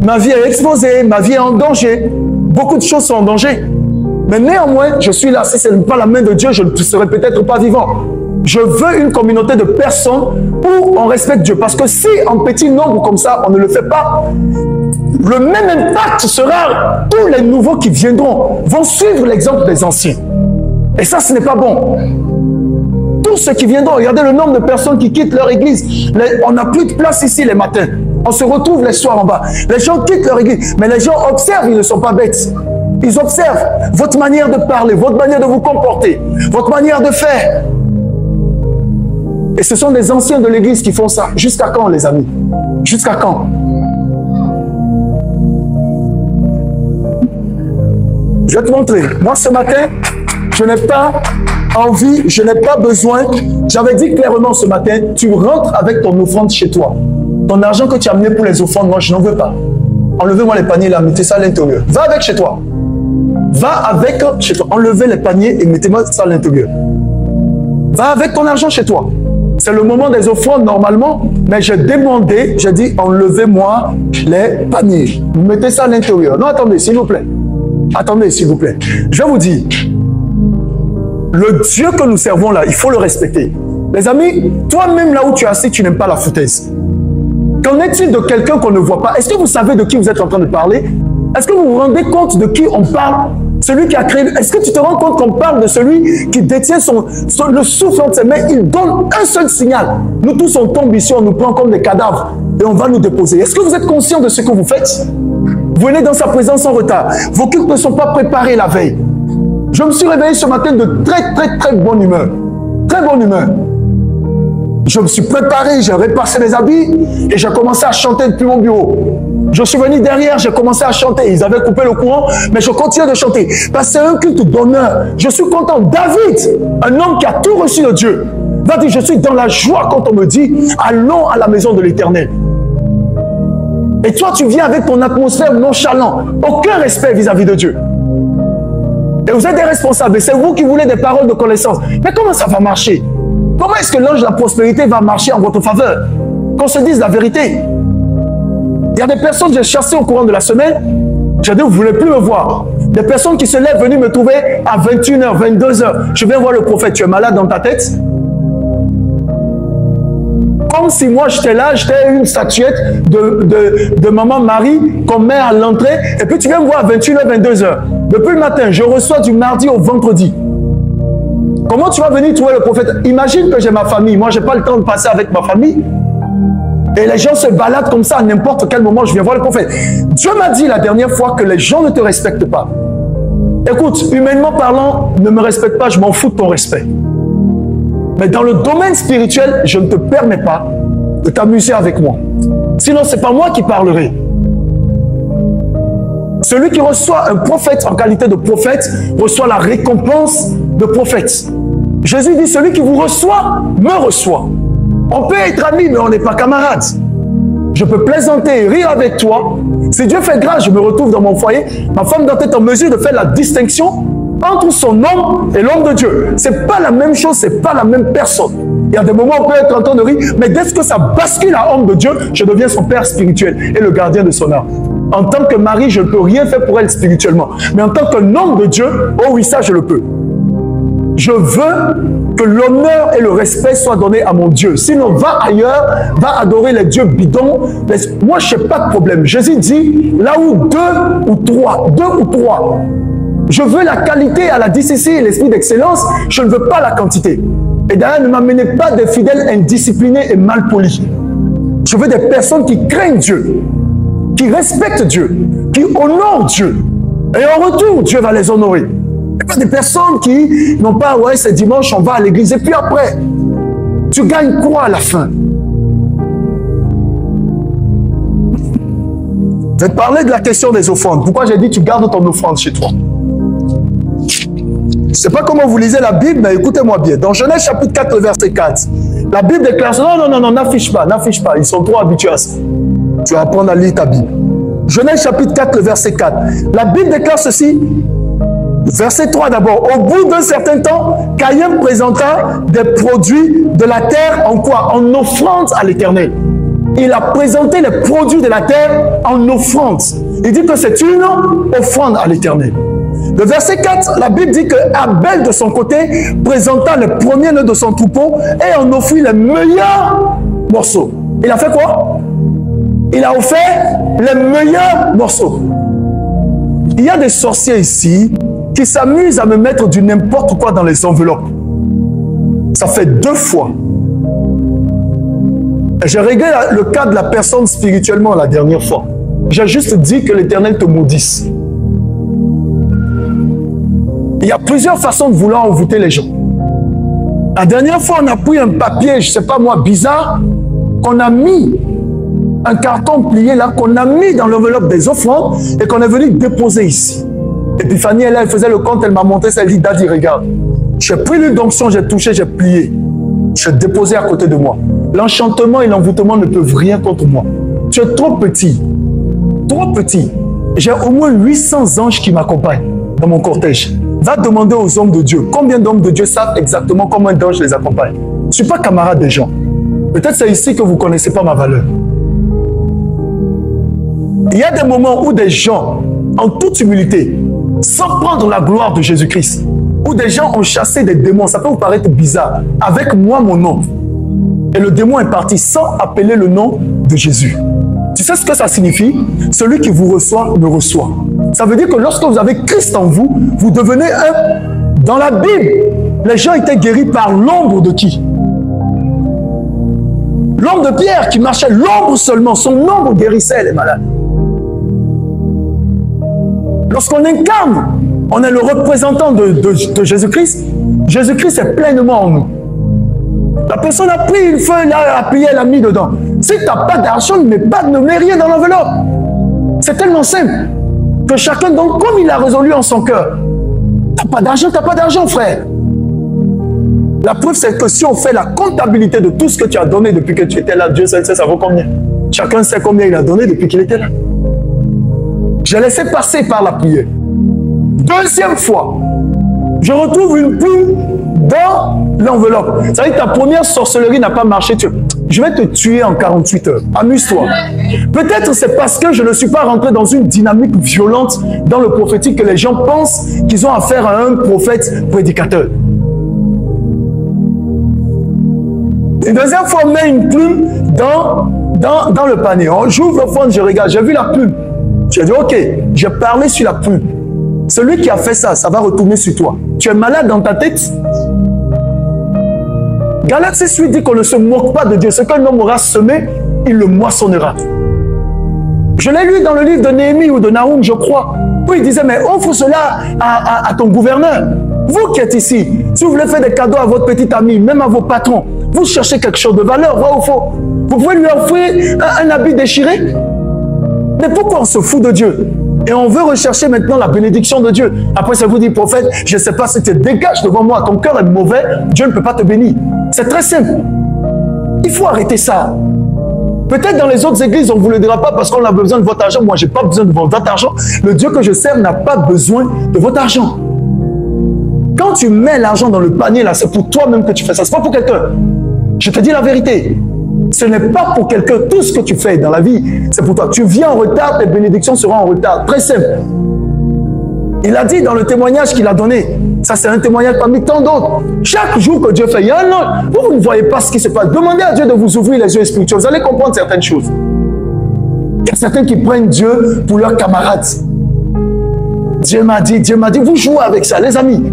ma vie est exposée, ma vie est en danger. Beaucoup de choses sont en danger. Mais néanmoins, je suis là. Si ce n'est pas la main de Dieu, je ne serais peut-être pas vivant. Je veux une communauté de personnes où on respecte Dieu. Parce que si en petit nombre comme ça, on ne le fait pas, le même impact sera, tous les nouveaux qui viendront vont suivre l'exemple des anciens. Et ça, ce n'est pas bon. Tous ceux qui viendront, regardez le nombre de personnes qui quittent leur église. On n'a plus de place ici les matins. On se retrouve les soirs en bas. Les gens quittent leur église. Mais les gens observent, ils ne sont pas bêtes. Ils observent votre manière de parler, votre manière de vous comporter, votre manière de faire. Et ce sont des anciens de l'église qui font ça. Jusqu'à quand, les amis? Jusqu'à quand? Je vais te montrer. Moi, ce matin, je n'ai pas envie, je n'ai pas besoin. J'avais dit clairement ce matin, tu rentres avec ton offrande chez toi. Ton argent que tu as amené pour les offrandes, moi, je n'en veux pas. Enlevez-moi les paniers là, mettez ça à l'intérieur. Va avec chez toi. Va avec chez toi. Enlevez les paniers et mettez-moi ça à l'intérieur. Va avec ton argent chez toi. C'est le moment des offrandes normalement, mais j'ai demandé, j'ai dit, enlevez-moi les paniers. Mettez ça à l'intérieur. Non, attendez, s'il vous plaît. Attendez, s'il vous plaît. Je vous dis, le Dieu que nous servons là, il faut le respecter. Les amis, toi-même là où tu es assis, tu n'aimes pas la foutaise. Qu'en est-il de quelqu'un qu'on ne voit pas? Est-ce que vous savez de qui vous êtes en train de parler? Est-ce que vous vous rendez compte de qui on parle? Celui qui a créé... Est-ce que tu te rends compte qu'on parle de celui qui détient le souffle entre ses mains? Il donne un seul signal. Nous tous, on tombe ici, on nous prend comme des cadavres et on va nous déposer. Est-ce que vous êtes conscient de ce que vous faites? Vous venez dans sa présence en retard. Vos cultes ne sont pas préparés la veille. Je me suis réveillé ce matin de très bonne humeur. Très bonne humeur. Je me suis préparé, j'ai repassé mes habits et j'ai commencé à chanter depuis mon bureau. Je suis venu derrière, j'ai commencé à chanter. Ils avaient coupé le courant, mais je continue de chanter. Parce que c'est un culte d'honneur. Je suis content. David, un homme qui a tout reçu de Dieu, va dire, je suis dans la joie quand on me dit, allons à la maison de l'Éternel. Et toi, tu viens avec ton atmosphère nonchalante. Aucun respect vis-à-vis de Dieu. Et vous êtes des responsables. C'est vous qui voulez des paroles de connaissance. Mais comment ça va marcher? Comment est-ce que l'ange de la prospérité va marcher en votre faveur? Qu'on se dise la vérité. Il y a des personnes que j'ai chassées au courant de la semaine. J'ai dit, vous ne voulez plus me voir. Des personnes qui se lèvent venir me trouver à 21h, 22h. Je viens voir le prophète. Tu es malade dans ta tête? Comme si moi j'étais là, j'étais une statuette de maman Marie qu'on met à l'entrée. Et puis tu viens me voir à 21h, 22h. Depuis le matin, je reçois du mardi au vendredi. Comment tu vas venir trouver le prophète? Imagine que j'ai ma famille. Moi, je n'ai pas le temps de passer avec ma famille. Et les gens se baladent comme ça à n'importe quel moment. Je viens voir le prophète. Dieu m'a dit la dernière fois que les gens ne te respectent pas. Écoute, humainement parlant, ne me respecte pas, je m'en fous de ton respect. Mais dans le domaine spirituel, je ne te permets pas de t'amuser avec moi. Sinon, ce n'est pas moi qui parlerai. Celui qui reçoit un prophète en qualité de prophète reçoit la récompense de prophète. Jésus dit, celui qui vous reçoit, me reçoit. On peut être amis, mais on n'est pas camarades. Je peux plaisanter et rire avec toi. Si Dieu fait grâce, je me retrouve dans mon foyer. Ma femme doit être en mesure de faire la distinction entre son homme et l'homme de Dieu. Ce n'est pas la même chose, ce n'est pas la même personne. Il y a des moments où on peut être en train de rire, mais dès que ça bascule à homme de Dieu, je deviens son père spirituel et le gardien de son âme. En tant que mari, je ne peux rien faire pour elle spirituellement. Mais en tant qu'un homme de Dieu, oh oui, ça je le peux. Je veux que l'honneur et le respect soient donnés à mon Dieu. Sinon, va ailleurs, va adorer les dieux bidons. Mais moi, je n'ai pas de problème. Jésus dit, là où deux ou trois, je veux la qualité à la DCC et l'esprit d'excellence, je ne veux pas la quantité. Et d'ailleurs, ne m'amenez pas des fidèles indisciplinés et mal polis. Je veux des personnes qui craignent Dieu, qui respectent Dieu, qui honorent Dieu. Et en retour, Dieu va les honorer. Et pas des personnes qui n'ont pas, ouais, c'est dimanche, on va à l'église. Et puis après, tu gagnes quoi à la fin? Je vais te parler de la question des offrandes. Pourquoi j'ai dit tu gardes ton offrande chez toi? Je ne sais pas comment vous lisez la Bible, mais écoutez-moi bien. Dans Genèse chapitre 4, verset 4, la Bible déclare, non, n'affiche pas. Ils sont trop habitués à ça. Tu vas apprendre à lire ta Bible. Genèse chapitre 4, verset 4. La Bible déclare ceci. Verset 3 d'abord. Au bout d'un certain temps, Caïn présenta des produits de la terre en quoi? En offrande à l'Éternel. Il a présenté les produits de la terre en offrande. Il dit que c'est une offrande à l'Éternel. Le verset 4, la Bible dit que Abel, de son côté, présenta le premier-né de son troupeau et en offrit les meilleurs morceaux. Il a fait quoi? Il a offert les meilleurs morceaux. Il y a des sorciers ici qui s'amusent à me mettre du n'importe quoi dans les enveloppes. Ça fait 2 fois. J'ai réglé le cas de la personne spirituellement la dernière fois. J'ai juste dit que l'Éternel te maudisse. Il y a plusieurs façons de vouloir envoûter les gens. La dernière fois, on a pris un papier, je ne sais pas moi, bizarre, qu'on a mis, un carton plié là, qu'on a mis dans l'enveloppe des offrandes et qu'on est venu déposer ici. Et puis Fanny, elle faisait le compte, elle m'a montré ça, elle dit, Daddy, regarde, j'ai pris l'huile d'onction, j'ai touché, j'ai plié. Je l'ai déposé à côté de moi. L'enchantement et l'envoûtement ne peuvent rien contre moi. Tu es trop petit. Trop petit. J'ai au moins 800 anges qui m'accompagnent dans mon cortège. Va demander aux hommes de Dieu. Combien d'hommes de Dieu savent exactement combien d'anges les accompagnent? Je ne suis pas camarade des gens. Peut-être c'est ici que vous ne connaissez pas ma valeur. Il y a des moments où des gens, en toute humilité, sans prendre la gloire de Jésus-Christ, où des gens ont chassé des démons, ça peut vous paraître bizarre, avec moi mon nom. Et le démon est parti sans appeler le nom de Jésus. Tu sais ce que ça signifie? Celui qui vous reçoit me reçoit. Ça veut dire que lorsque vous avez Christ en vous, vous devenez un. Dans la Bible, les gens étaient guéris par l'ombre de qui? L'ombre de Pierre qui marchait, l'ombre seulement, son ombre guérissait les malades. Lorsqu'on incarne, on est le représentant de Jésus-Christ. Jésus-Christ est pleinement en nous. La personne a pris une feuille, là, elle a plié, elle a mis dedans. Si tu n'as pas d'argent, ne mets rien dans l'enveloppe. C'est tellement simple que chacun, donc, comme il a résolu en son cœur, tu n'as pas d'argent, frère. La preuve, c'est que si on fait la comptabilité de tout ce que tu as donné depuis que tu étais là, Dieu sait, ça vaut combien? Chacun sait combien il a donné depuis qu'il était là. J'ai laissé passer par la prière. Deuxième fois, je retrouve une plume dans l'enveloppe. Ça veut dire que ta première sorcellerie n'a pas marché. Je vais te tuer en 48 heures. Amuse-toi. Peut-être c'est parce que je ne suis pas rentré dans une dynamique violente dans le prophétique que les gens pensent qu'ils ont affaire à un prophète prédicateur. Une deuxième fois, on met une plume dans le panier. J'ouvre l'offrande, je regarde, j'ai vu la plume. J'ai dit, ok, j'ai parlé sur la plume. Celui qui a fait ça, ça va retourner sur toi. Tu es malade dans ta tête? Galates 6:8 dit qu'on ne se moque pas de Dieu. Ce qu'un homme aura semé, il le moissonnera. Je l'ai lu dans le livre de Néhémie ou de Naoum, je crois, où il disait, mais offre cela à ton gouverneur. Vous qui êtes ici, si vous voulez faire des cadeaux à votre petit ami, même à vos patrons, vous cherchez quelque chose de valeur, vrai ou faux? Vous pouvez lui offrir un habit déchiré? Mais pourquoi on se fout de Dieu? Et on veut rechercher maintenant la bénédiction de Dieu. Après, ça vous dit, prophète, je ne sais pas si tu dégages devant moi, ton cœur est mauvais, Dieu ne peut pas te bénir. C'est très simple. Il faut arrêter ça. Peut-être dans les autres églises, on ne vous le dira pas parce qu'on a besoin de votre argent. Moi, je n'ai pas besoin de votre argent. Le Dieu que je sers n'a pas besoin de votre argent. Quand tu mets l'argent dans le panier, là, c'est pour toi-même que tu fais ça. Ce n'est pas pour quelqu'un. Je te dis la vérité. Ce n'est pas pour quelqu'un. Tout ce que tu fais dans la vie, c'est pour toi. Tu viens en retard, tes bénédictions seront en retard. Très simple. Il a dit dans le témoignage qu'il a donné. Ça, c'est un témoignage parmi tant d'autres. Chaque jour que Dieu fait, il y a un autre. Vous ne voyez pas ce qui se passe. Demandez à Dieu de vous ouvrir les yeux spirituels. Vous allez comprendre certaines choses. Il y a certains qui prennent Dieu pour leurs camarades. Dieu m'a dit, vous jouez avec ça, les amis.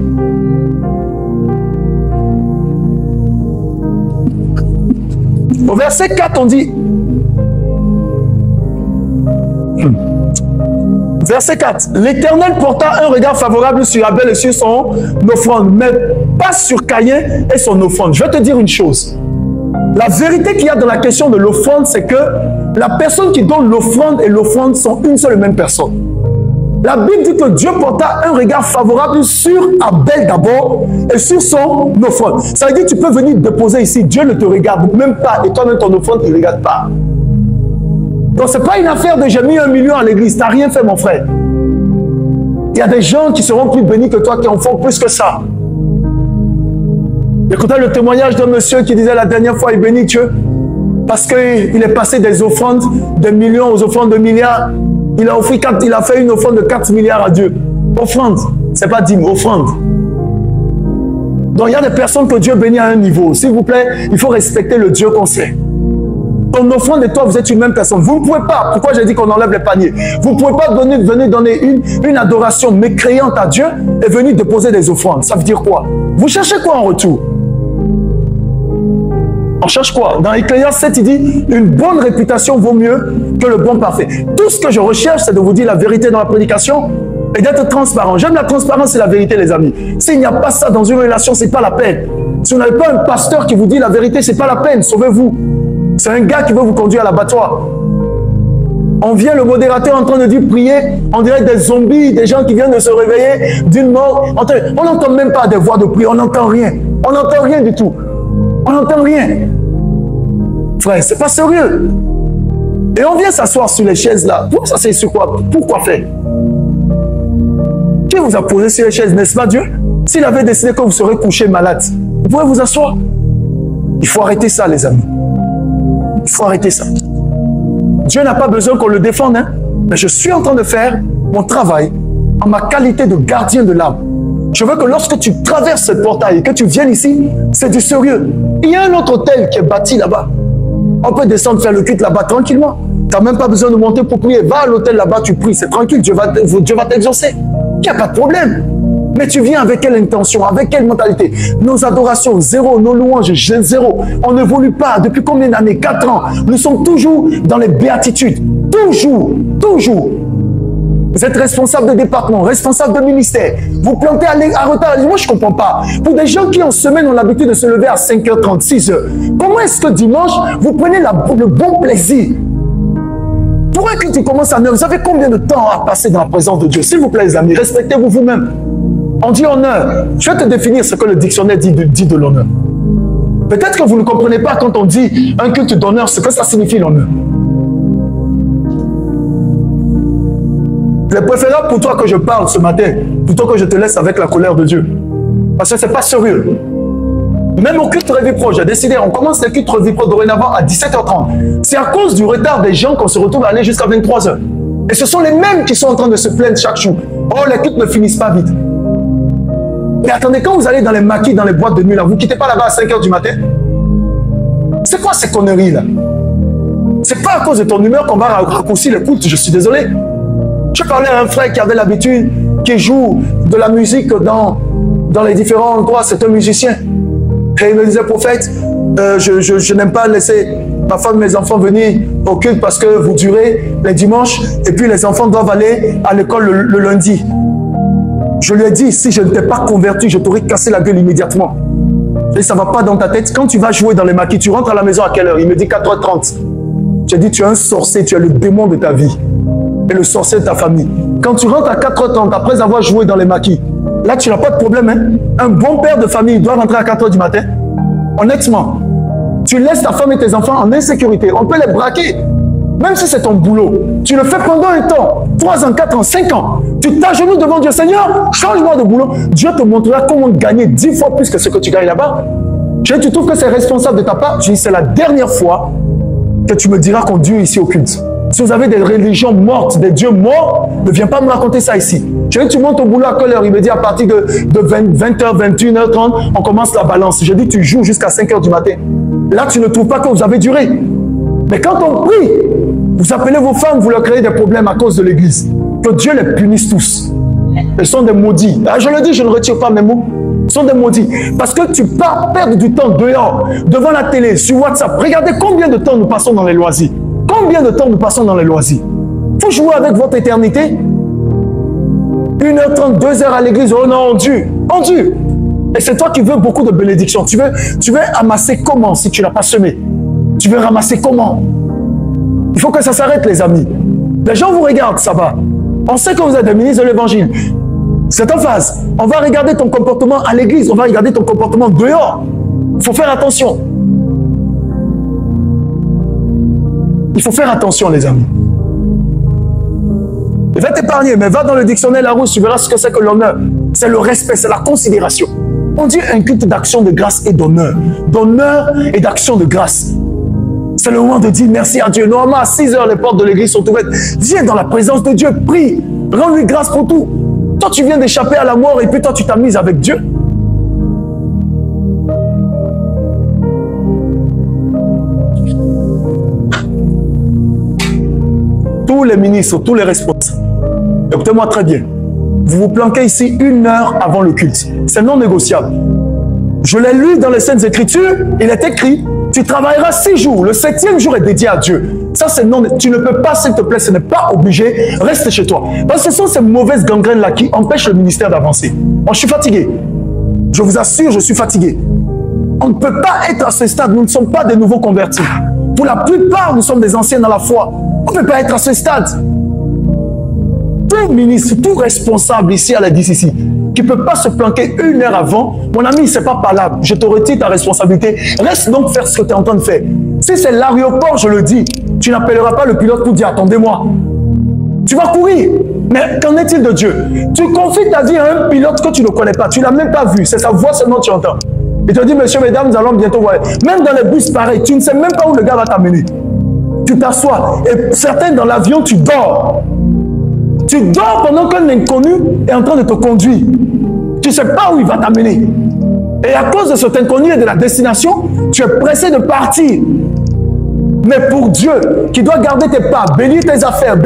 Au verset 4, on dit... Verset 4. L'Éternel porta un regard favorable sur Abel et sur son offrande, mais pas sur Caïn et son offrande. Je vais te dire une chose. La vérité qu'il y a dans la question de l'offrande, c'est que la personne qui donne l'offrande et l'offrande sont une seule et même personne. La Bible dit que Dieu porta un regard favorable sur Abel d'abord et sur son offrande. Ça veut dire que tu peux venir déposer ici, Dieu ne te regarde même pas et toi-même ton offrande, il ne regarde pas. Donc ce n'est pas une affaire de j'ai mis 1 million à l'église, tu n'as rien fait mon frère. Il y a des gens qui seront plus bénis que toi, qui en font plus que ça. Écoutez le témoignage d'un monsieur qui disait la dernière fois, il bénit Dieu parce qu'il est passé des offrandes de millions aux offrandes de milliards. Il a fait une offrande de 4 milliards à Dieu. Offrande, ce n'est pas dîme, offrande. Donc il y a des personnes que Dieu bénit à un niveau. S'il vous plaît, il faut respecter le Dieu qu'on sait. Ton offrande et toi, vous êtes une même personne. Vous ne pouvez pas, pourquoi j'ai dit qu'on enlève les paniers? Vous ne pouvez pas venir donner une adoration mécréante à Dieu et venir déposer des offrandes. Ça veut dire quoi? Vous cherchez quoi en retour? On cherche quoi? Dans Ecclésiaste 7, il dit, une bonne réputation vaut mieux que le bon parfait. Tout ce que je recherche, c'est de vous dire la vérité dans la prédication et d'être transparent. J'aime la transparence et la vérité, les amis. S'il n'y a pas ça dans une relation, ce n'est pas la peine. Si vous n'avez pas un pasteur qui vous dit la vérité, ce n'est pas la peine. Sauvez-vous. C'est un gars qui veut vous conduire à l'abattoir. On vient, le modérateur en train de dire prier, on dirait des zombies, des gens qui viennent de se réveiller d'une mort. On n'entend même pas des voix de prière, on n'entend rien. On n'entend rien du tout. On n'entend rien. Frère, c'est pas sérieux. Et on vient s'asseoir sur les chaises là. Vous s'asseyez sur quoi? Pourquoi faire? Qui vous a posé sur les chaises, n'est-ce pas Dieu? S'il avait décidé que vous serez couché malade, vous pouvez vous asseoir. Il faut arrêter ça, les amis. Il faut arrêter ça. Dieu n'a pas besoin qu'on le défende, hein? Mais je suis en train de faire mon travail en ma qualité de gardien de l'âme. Je veux que lorsque tu traverses ce portail et que tu viennes ici, c'est du sérieux. Il y a un autre hôtel qui est bâti là-bas. On peut descendre faire le culte là-bas tranquillement. Tu n'as même pas besoin de monter pour prier. Va à l'hôtel là-bas, tu pries, c'est tranquille, Dieu va t'exaucer. Il n'y a pas de problème. Mais tu viens avec quelle intention, avec quelle mentalité? Nos adorations, zéro, nos louanges, zéro. On n'évolue pas. Depuis combien d'années? 4 ans. Nous sommes toujours dans les béatitudes. Toujours, toujours. Vous êtes responsable de département, responsable de ministère. Vous plantez à retard. Moi, je ne comprends pas. Pour des gens qui en semaine ont l'habitude de se lever à 5h30, 6h, comment est-ce que dimanche, vous prenez le bon plaisir? Pour un culte qui commence à 9h, vous savez combien de temps à passer dans la présence de Dieu? S'il vous plaît, les amis, respectez-vous vous-même. On dit honneur. Je vais te définir ce que le dictionnaire dit de l'honneur. Peut-être que vous ne comprenez pas quand on dit un culte d'honneur, ce que ça signifie l'honneur. Il est préférable pour toi que je parle ce matin, plutôt que je te laisse avec la colère de Dieu. Parce que ce n'est pas sérieux. Même au culte Réveil Pro, j'ai décidé, on commence les cultes Réveil Pro dorénavant à 17h30. C'est à cause du retard des gens qu'on se retrouve à aller jusqu'à 23h. Et ce sont les mêmes qui sont en train de se plaindre chaque jour. Oh, les cultes ne finissent pas vite. Mais attendez, quand vous allez dans les maquis, dans les boîtes de nuit, là, vous ne quittez pas là-bas à 5h du matin? C'est quoi ces conneries là? C'est pas à cause de ton humeur qu'on va raccourcir les cultes, je suis désolé. Je parlais à un frère qui avait l'habitude, qui joue de la musique dans les différents endroits, c'est un musicien. Et il me disait, prophète, je n'aime pas laisser ma femme et mes enfants venir au culte parce que vous durez les dimanches et puis les enfants doivent aller à l'école le lundi. Je lui ai dit, si je ne t'ai pas converti, je t'aurais cassé la gueule immédiatement. Et ça ne va pas dans ta tête. Quand tu vas jouer dans les maquis, tu rentres à la maison à quelle heure? Il me dit 4h30. J'ai dit, tu es un sorcier, tu es le démon de ta vie. Et le sorcier de ta famille. Quand tu rentres à 4h30 après avoir joué dans les maquis, là tu n'as pas de problème. Hein? Un bon père de famille doit rentrer à 4h du matin. Honnêtement, tu laisses ta femme et tes enfants en insécurité. On peut les braquer. Même si c'est ton boulot. Tu le fais pendant un temps. 3 ans, 4 ans, 5 ans. Tu t'agenouilles devant Dieu. Seigneur, change-moi de boulot. Dieu te montrera comment gagner 10 fois plus que ce que tu gagnes là-bas. Tu trouves que c'est responsable de ta part? Je dis, c'est la dernière fois que tu me diras qu'on dure ici au culte. Si vous avez des religions mortes, des dieux morts, ne viens pas me raconter ça ici. Je dis, tu montes au boulot à quelle heure? Il me dit à partir de 20h, 21h30, on commence la balance. Je dis, tu joues jusqu'à 5h du matin. Là, tu ne trouves pas que vous avez duré. Mais quand on prie, vous appelez vos femmes, vous leur créez des problèmes à cause de l'église. Que Dieu les punisse tous. Ils sont des maudits. Ah, je le dis, je ne retire pas mes mots. Ils sont des maudits. Parce que tu pars perdre du temps dehors, devant la télé, sur WhatsApp. Regardez combien de temps nous passons dans les loisirs. Combien de temps nous passons dans les loisirs? Il faut jouer avec votre éternité. 1h30, 2h à l'église. Oh non, Dieu. Oh Dieu. Et c'est toi qui veux beaucoup de bénédictions. Tu veux amasser comment si tu n'as pas semé? Tu veux ramasser comment? Il faut que ça s'arrête, les amis. Les gens vous regardent, ça va. On sait que vous êtes des ministres de l'évangile. C'est en phase. On va regarder ton comportement à l'église. On va regarder ton comportement dehors. Il faut faire attention. Il faut faire attention, les amis. Il va t'épargner, mais va dans le dictionnaire Larousse, tu verras ce que c'est que l'honneur. C'est le respect, c'est la considération. On dit un culte d'action de grâce et d'honneur. D'honneur et d'action de grâce. C'est le moment de dire merci à Dieu. Normalement, à 6h, les portes de l'église sont ouvertes. Viens dans la présence de Dieu, prie. Rends-lui grâce pour tout. Toi, tu viens d'échapper à la mort et puis toi, tu t'amuses avec Dieu. Tous les ministres, tous les responsables, écoutez-moi très bien. Vous vous planquez ici 1 heure avant le culte. C'est non négociable. Je l'ai lu dans les Saintes Écritures. Il est écrit, tu travailleras 6 jours. Le 7e jour est dédié à Dieu. Ça, c'est non. Tu ne peux pas, s'il te plaît, ce n'est pas obligé. Reste chez toi. Parce que ce sont ces mauvaises gangrènes-là qui empêchent le ministère d'avancer. Moi, je suis fatigué. Je vous assure, je suis fatigué. On ne peut pas être à ce stade. Nous ne sommes pas des nouveaux convertis. Pour la plupart, nous sommes des anciens dans la foi. On ne peut pas être à ce stade. Tout ministre, tout responsable ici à la DCC, qui ne peut pas se planquer 1 heure avant, mon ami, ce n'est pas parlable. Je te retire ta responsabilité. Reste donc faire ce que tu es en train de faire. Si c'est l'aéroport, je le dis, tu n'appelleras pas le pilote pour dire attendez-moi. Tu vas courir. Mais qu'en est-il de Dieu? Tu confies ta vie à un pilote que tu ne connais pas. Tu ne l'as même pas vu. C'est sa voix seulement que tu entends. Il te dit, monsieur, mesdames, nous allons bientôt voir. Même dans les bus, pareil. Tu ne sais même pas où le gars va t'amener. Tu t'assois. Et certains dans l'avion, tu dors. Tu dors pendant qu'un inconnu est en train de te conduire. Tu ne sais pas où il va t'amener. Et à cause de cet inconnu et de la destination, tu es pressé de partir. Mais pour Dieu, qui doit garder tes pas, bénir tes affaires,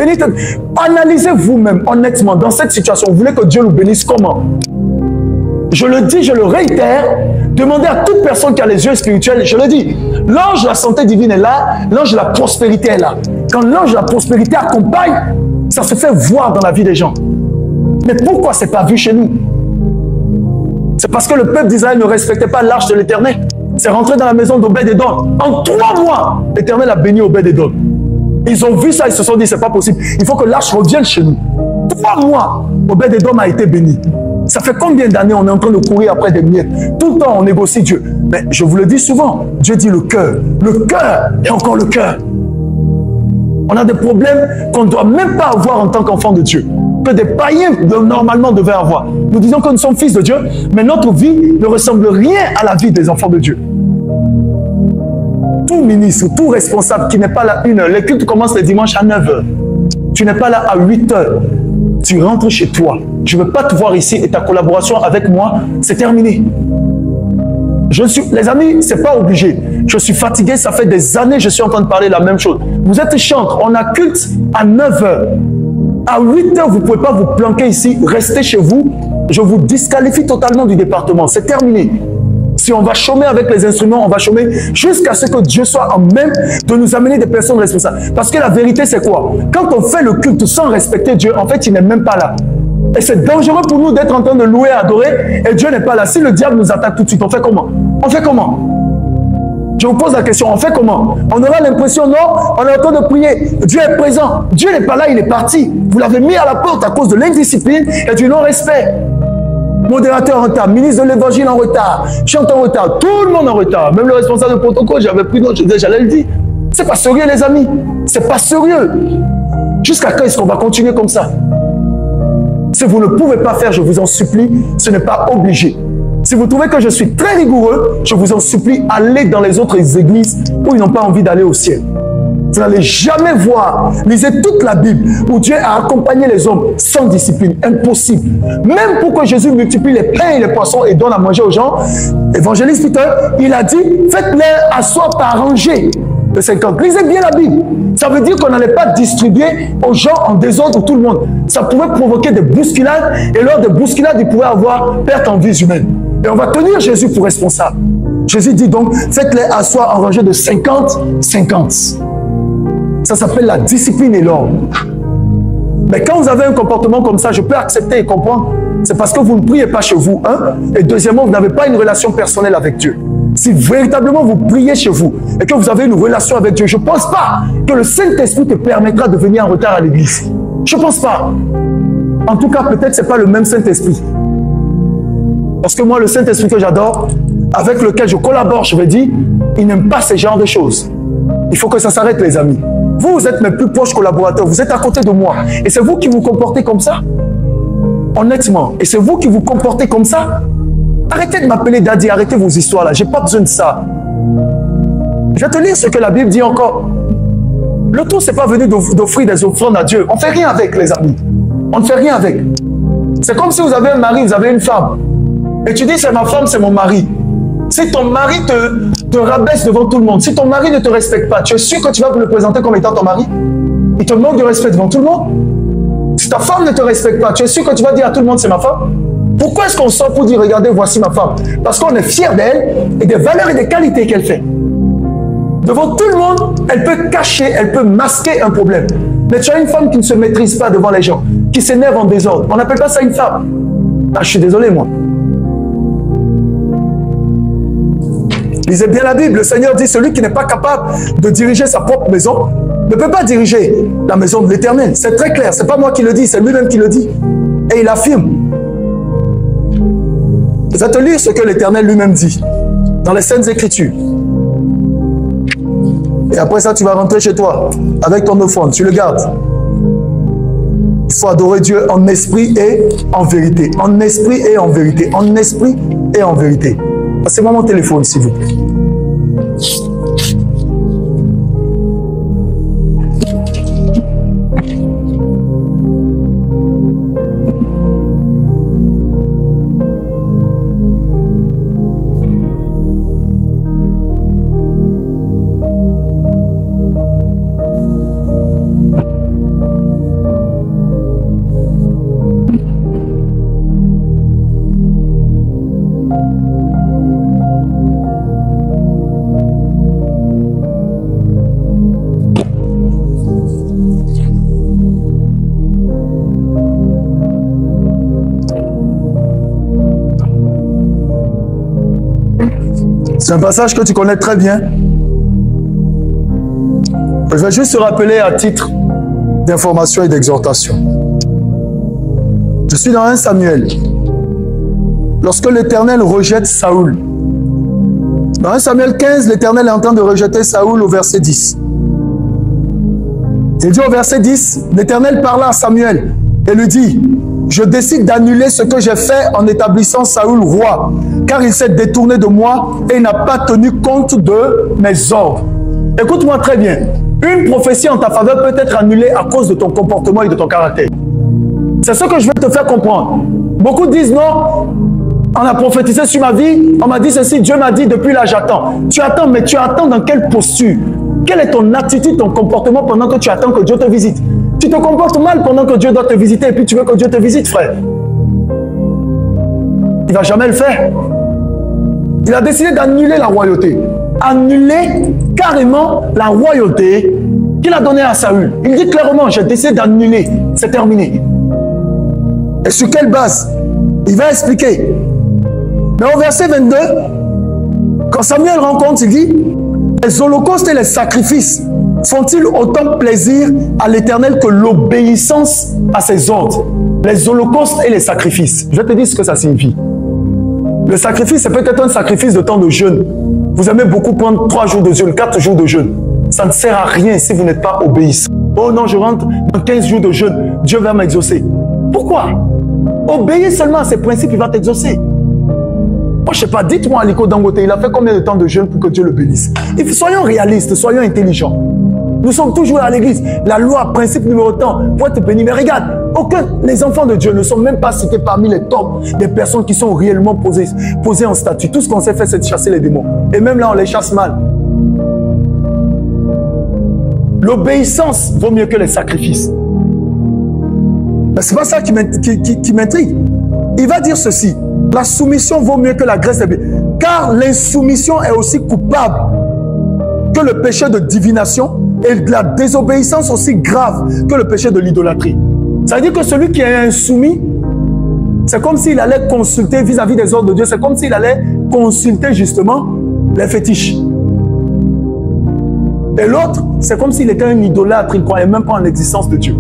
analysez vous-même honnêtement dans cette situation. Vous voulez que Dieu nous bénisse comment? Je le dis, je le réitère, demandez à toute personne qui a les yeux spirituels, je le dis, l'ange de la santé divine est là, l'ange de la prospérité est là. Quand l'ange de la prospérité accompagne, ça se fait voir dans la vie des gens. Mais pourquoi ce n'est pas vu chez nous? C'est parce que le peuple d'Israël ne respectait pas l'arche de l'Éternel. C'est rentré dans la maison d'Obed-Édom. En 3 mois, l'Éternel a béni Obed-Édom. Ils ont vu ça, ils se sont dit, c'est pas possible. Il faut que l'arche revienne chez nous. 3 mois, Obed-Édom a été béni. Ça fait combien d'années on est en train de courir après des miettes? Tout le temps, on négocie Dieu. Mais je vous le dis souvent, Dieu dit le cœur. Le cœur et encore le cœur. On a des problèmes qu'on ne doit même pas avoir en tant qu'enfant de Dieu. Que des païens normalement devaient avoir. Nous disons que nous sommes fils de Dieu, mais notre vie ne ressemble rien à la vie des enfants de Dieu. Tout ministre, tout responsable qui n'est pas là 1 heure, les cultes commencent les dimanches à 9 h. Tu n'es pas là à 8 h. Tu rentres chez toi. Je ne veux pas te voir ici et ta collaboration avec moi, c'est terminé. Les amis, ce n'est pas obligé. Je suis fatigué, ça fait des années que je suis en train de parler la même chose. Vous êtes chantre, on a culte à 9 h. À 8 h, vous ne pouvez pas vous planquer ici, restez chez vous. Je vous disqualifie totalement du département. C'est terminé. Si on va chômer avec les instruments, on va chômer jusqu'à ce que Dieu soit en même de nous amener des personnes responsables. Parce que la vérité, c'est quoi? Quand on fait le culte sans respecter Dieu, en fait, il n'est même pas là. Et c'est dangereux pour nous d'être en train de louer, adorer, et Dieu n'est pas là. Si le diable nous attaque tout de suite, on fait comment? On fait comment? Je vous pose la question, on fait comment? On aura l'impression, non, on est en train de prier. Dieu est présent. Dieu n'est pas là, il est parti. Vous l'avez mis à la porte à cause de l'indiscipline et du non-respect. Modérateur en retard, ministre de l'évangile en retard, chanteur en retard, tout le monde en retard. Même le responsable de protocole, j'avais pris note, j'allais le dire. C'est pas sérieux, les amis. C'est pas sérieux. Jusqu'à quand est-ce qu'on va continuer comme ça? Si vous ne pouvez pas faire, je vous en supplie, ce n'est pas obligé. Si vous trouvez que je suis très rigoureux, je vous en supplie, allez dans les autres églises où ils n'ont pas envie d'aller au ciel. Vous n'allez jamais voir. Lisez toute la Bible où Dieu a accompagné les hommes sans discipline. Impossible. Même pour que Jésus multiplie les pains et les poissons et donne à manger aux gens, évangéliste Peter, il a dit, faites-les asseoir par rangée de 50. Lisez bien la Bible. Ça veut dire qu'on n'allait pas distribuer aux gens en désordre tout le monde. Ça pouvait provoquer des bousculades et lors des bousculades, il pouvait avoir perte en vies humaines. Et on va tenir Jésus pour responsable. Jésus dit donc, faites-les asseoir en rangée de 50-50. Ça s'appelle la discipline et l'ordre. Mais quand vous avez un comportement comme ça, je peux accepter et comprendre. C'est parce que vous ne priez pas chez vous, hein? Et deuxièmement, vous n'avez pas une relation personnelle avec Dieu. Si véritablement vous priez chez vous et que vous avez une relation avec Dieu, je ne pense pas que le Saint-Esprit te permettra de venir en retard à l'église. Je ne pense pas. En tout cas, peut-être ce n'est pas le même Saint-Esprit. Parce que moi, le Saint-Esprit que j'adore, avec lequel je collabore, je vais dire, il n'aime pas ce genre de choses. Il faut que ça s'arrête, les amis. Vous êtes mes plus proches collaborateurs, vous êtes à côté de moi. Et c'est vous qui vous comportez comme ça. Honnêtement. Et c'est vous qui vous comportez comme ça. Arrêtez de m'appeler Daddy, arrêtez vos histoires là. J'ai pas besoin de ça. Je vais te lire ce que la Bible dit encore. Le tout, c'est pas venu d'offrir des offrandes à Dieu. On ne fait rien avec, les amis. On ne fait rien avec. C'est comme si vous avez un mari, vous avez une femme. Et tu dis, c'est ma femme, c'est mon mari. Si ton mari te rabaisse devant tout le monde, si ton mari ne te respecte pas, tu es sûr que tu vas le présenter comme étant ton mari? Il te manque de respect devant tout le monde. Si ta femme ne te respecte pas, tu es sûr que tu vas dire à tout le monde, c'est ma femme? Pourquoi est-ce qu'on sort pour dire, regardez, voici ma femme? Parce qu'on est fier d'elle et des valeurs et des qualités qu'elle fait. Devant tout le monde, elle peut cacher, elle peut masquer un problème. Mais tu as une femme qui ne se maîtrise pas devant les gens, qui s'énerve en désordre. On n'appelle pas ça une femme. Ah, je suis désolé, moi. Lisez bien la Bible. Le Seigneur dit, celui qui n'est pas capable de diriger sa propre maison ne peut pas diriger la maison de l'Éternel. C'est très clair. Ce n'est pas moi qui le dis, c'est lui-même qui le dit. Et il affirme. Je vais te lire ce que l'Éternel lui-même dit dans les Saintes Écritures. Et après ça, tu vas rentrer chez toi avec ton offrande. Tu le gardes. Il faut adorer Dieu en esprit et en vérité. En esprit et en vérité. En esprit et en vérité. Passez-moi mon téléphone, s'il vous plaît. C'est un passage que tu connais très bien. Je vais juste te rappeler à titre d'information et d'exhortation. Je suis dans 1 Samuel. Lorsque l'Éternel rejette Saoul. Dans 1 Samuel 15, l'Éternel est en train de rejeter Saoul au verset 10. Il dit au verset 10, l'Éternel parla à Samuel et lui dit, je décide d'annuler ce que j'ai fait en établissant Saoul roi, car il s'est détourné de moi et n'a pas tenu compte de mes ordres. Écoute-moi très bien. Une prophétie en ta faveur peut être annulée à cause de ton comportement et de ton caractère. C'est ce que je veux te faire comprendre. Beaucoup disent non, on a prophétisé sur ma vie, on m'a dit ceci, Dieu m'a dit depuis là j'attends. Tu attends, mais tu attends dans quelle posture? Quelle est ton attitude, ton comportement pendant que tu attends que Dieu te visite? Tu te comportes mal pendant que Dieu doit te visiter et puis tu veux que Dieu te visite, frère. Il ne va jamais le faire. Il a décidé d'annuler la royauté. Annuler carrément la royauté qu'il a donnée à Saül. Il dit clairement, j'ai décidé d'annuler. C'est terminé. Et sur quelle base? Il va expliquer. Mais au verset 22, quand Samuel rencontre, il dit, les holocaustes et les sacrifices font-ils autant plaisir à l'Éternel que l'obéissance à ses ordres? Les holocaustes et les sacrifices. Je vais te dire ce que ça signifie. Le sacrifice, c'est peut-être un sacrifice de temps de jeûne. Vous aimez beaucoup prendre 3 jours de jeûne, 4 jours de jeûne. Ça ne sert à rien si vous n'êtes pas obéissant. Oh non, je rentre dans 15 jours de jeûne. Dieu va m'exaucer. Pourquoi? Obéis seulement à ses principes, il va t'exaucer. Moi, je ne sais pas, dites-moi Aliko Dangote, il a fait combien de temps de jeûne pour que Dieu le bénisse? Soyons réalistes, soyons intelligents. Nous sommes toujours à l'église. La loi, principe numéro temps, pour être béni. Mais regarde, les enfants de Dieu ne sont même pas cités parmi les tops des personnes qui sont réellement posées en statut. Tout ce qu'on sait faire, c'est de chasser les démons. Et même là, on les chasse mal. L'obéissance vaut mieux que les sacrifices. Mais c'est pas ça qui m'intrigue. Il va dire ceci. La soumission vaut mieux que la graisse des bébés. Car l'insoumission est aussi coupable que le péché de divination et la désobéissance aussi grave que le péché de l'idolâtrie. Ça veut dire que celui qui est insoumis, c'est comme s'il allait consulter vis-à-vis des ordres de Dieu, c'est comme s'il allait consulter justement les fétiches. Et l'autre, c'est comme s'il était un idolâtre, il ne croyait même pas en l'existence de Dieu.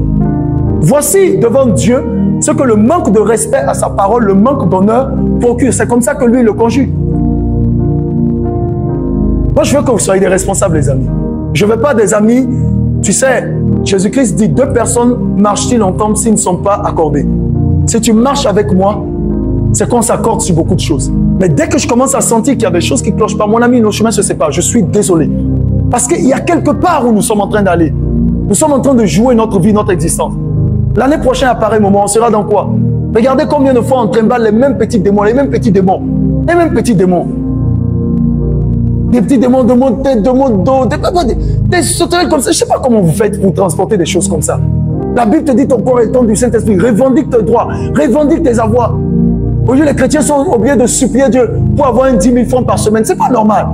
Voici devant Dieu ce que le manque de respect à sa parole, le manque d'honneur procure. C'est comme ça que lui le conjugue. Moi, je veux que vous soyez des responsables, les amis. Je ne veux pas des amis. Tu sais, Jésus-Christ dit 2 personnes marchent-ils ensemble s'ils ne sont pas accordés. Si tu marches avec moi, c'est qu'on s'accorde sur beaucoup de choses. Mais dès que je commence à sentir qu'il y a des choses qui ne clochent pas, mon ami, nos chemins se séparent. Je suis désolé. Parce qu'il y a quelque part où nous sommes en train d'aller. Nous sommes en train de jouer notre vie, notre existence. L'année prochaine, à pareil moment, on sera dans quoi? Regardez combien de fois on trimballe les mêmes petits démons, les mêmes petits démons. Les mêmes petits démons. Des petits démons de mon tête, de mon dos, des sauterelles comme ça. Je ne sais pas comment vous faites pour transporter des choses comme ça. La Bible te dit ton corps est temps du Saint-Esprit. Revendique tes droits, revendique tes avoirs. Aujourd'hui, les chrétiens sont obligés de supplier Dieu pour avoir 10 000 francs par semaine. C'est pas normal.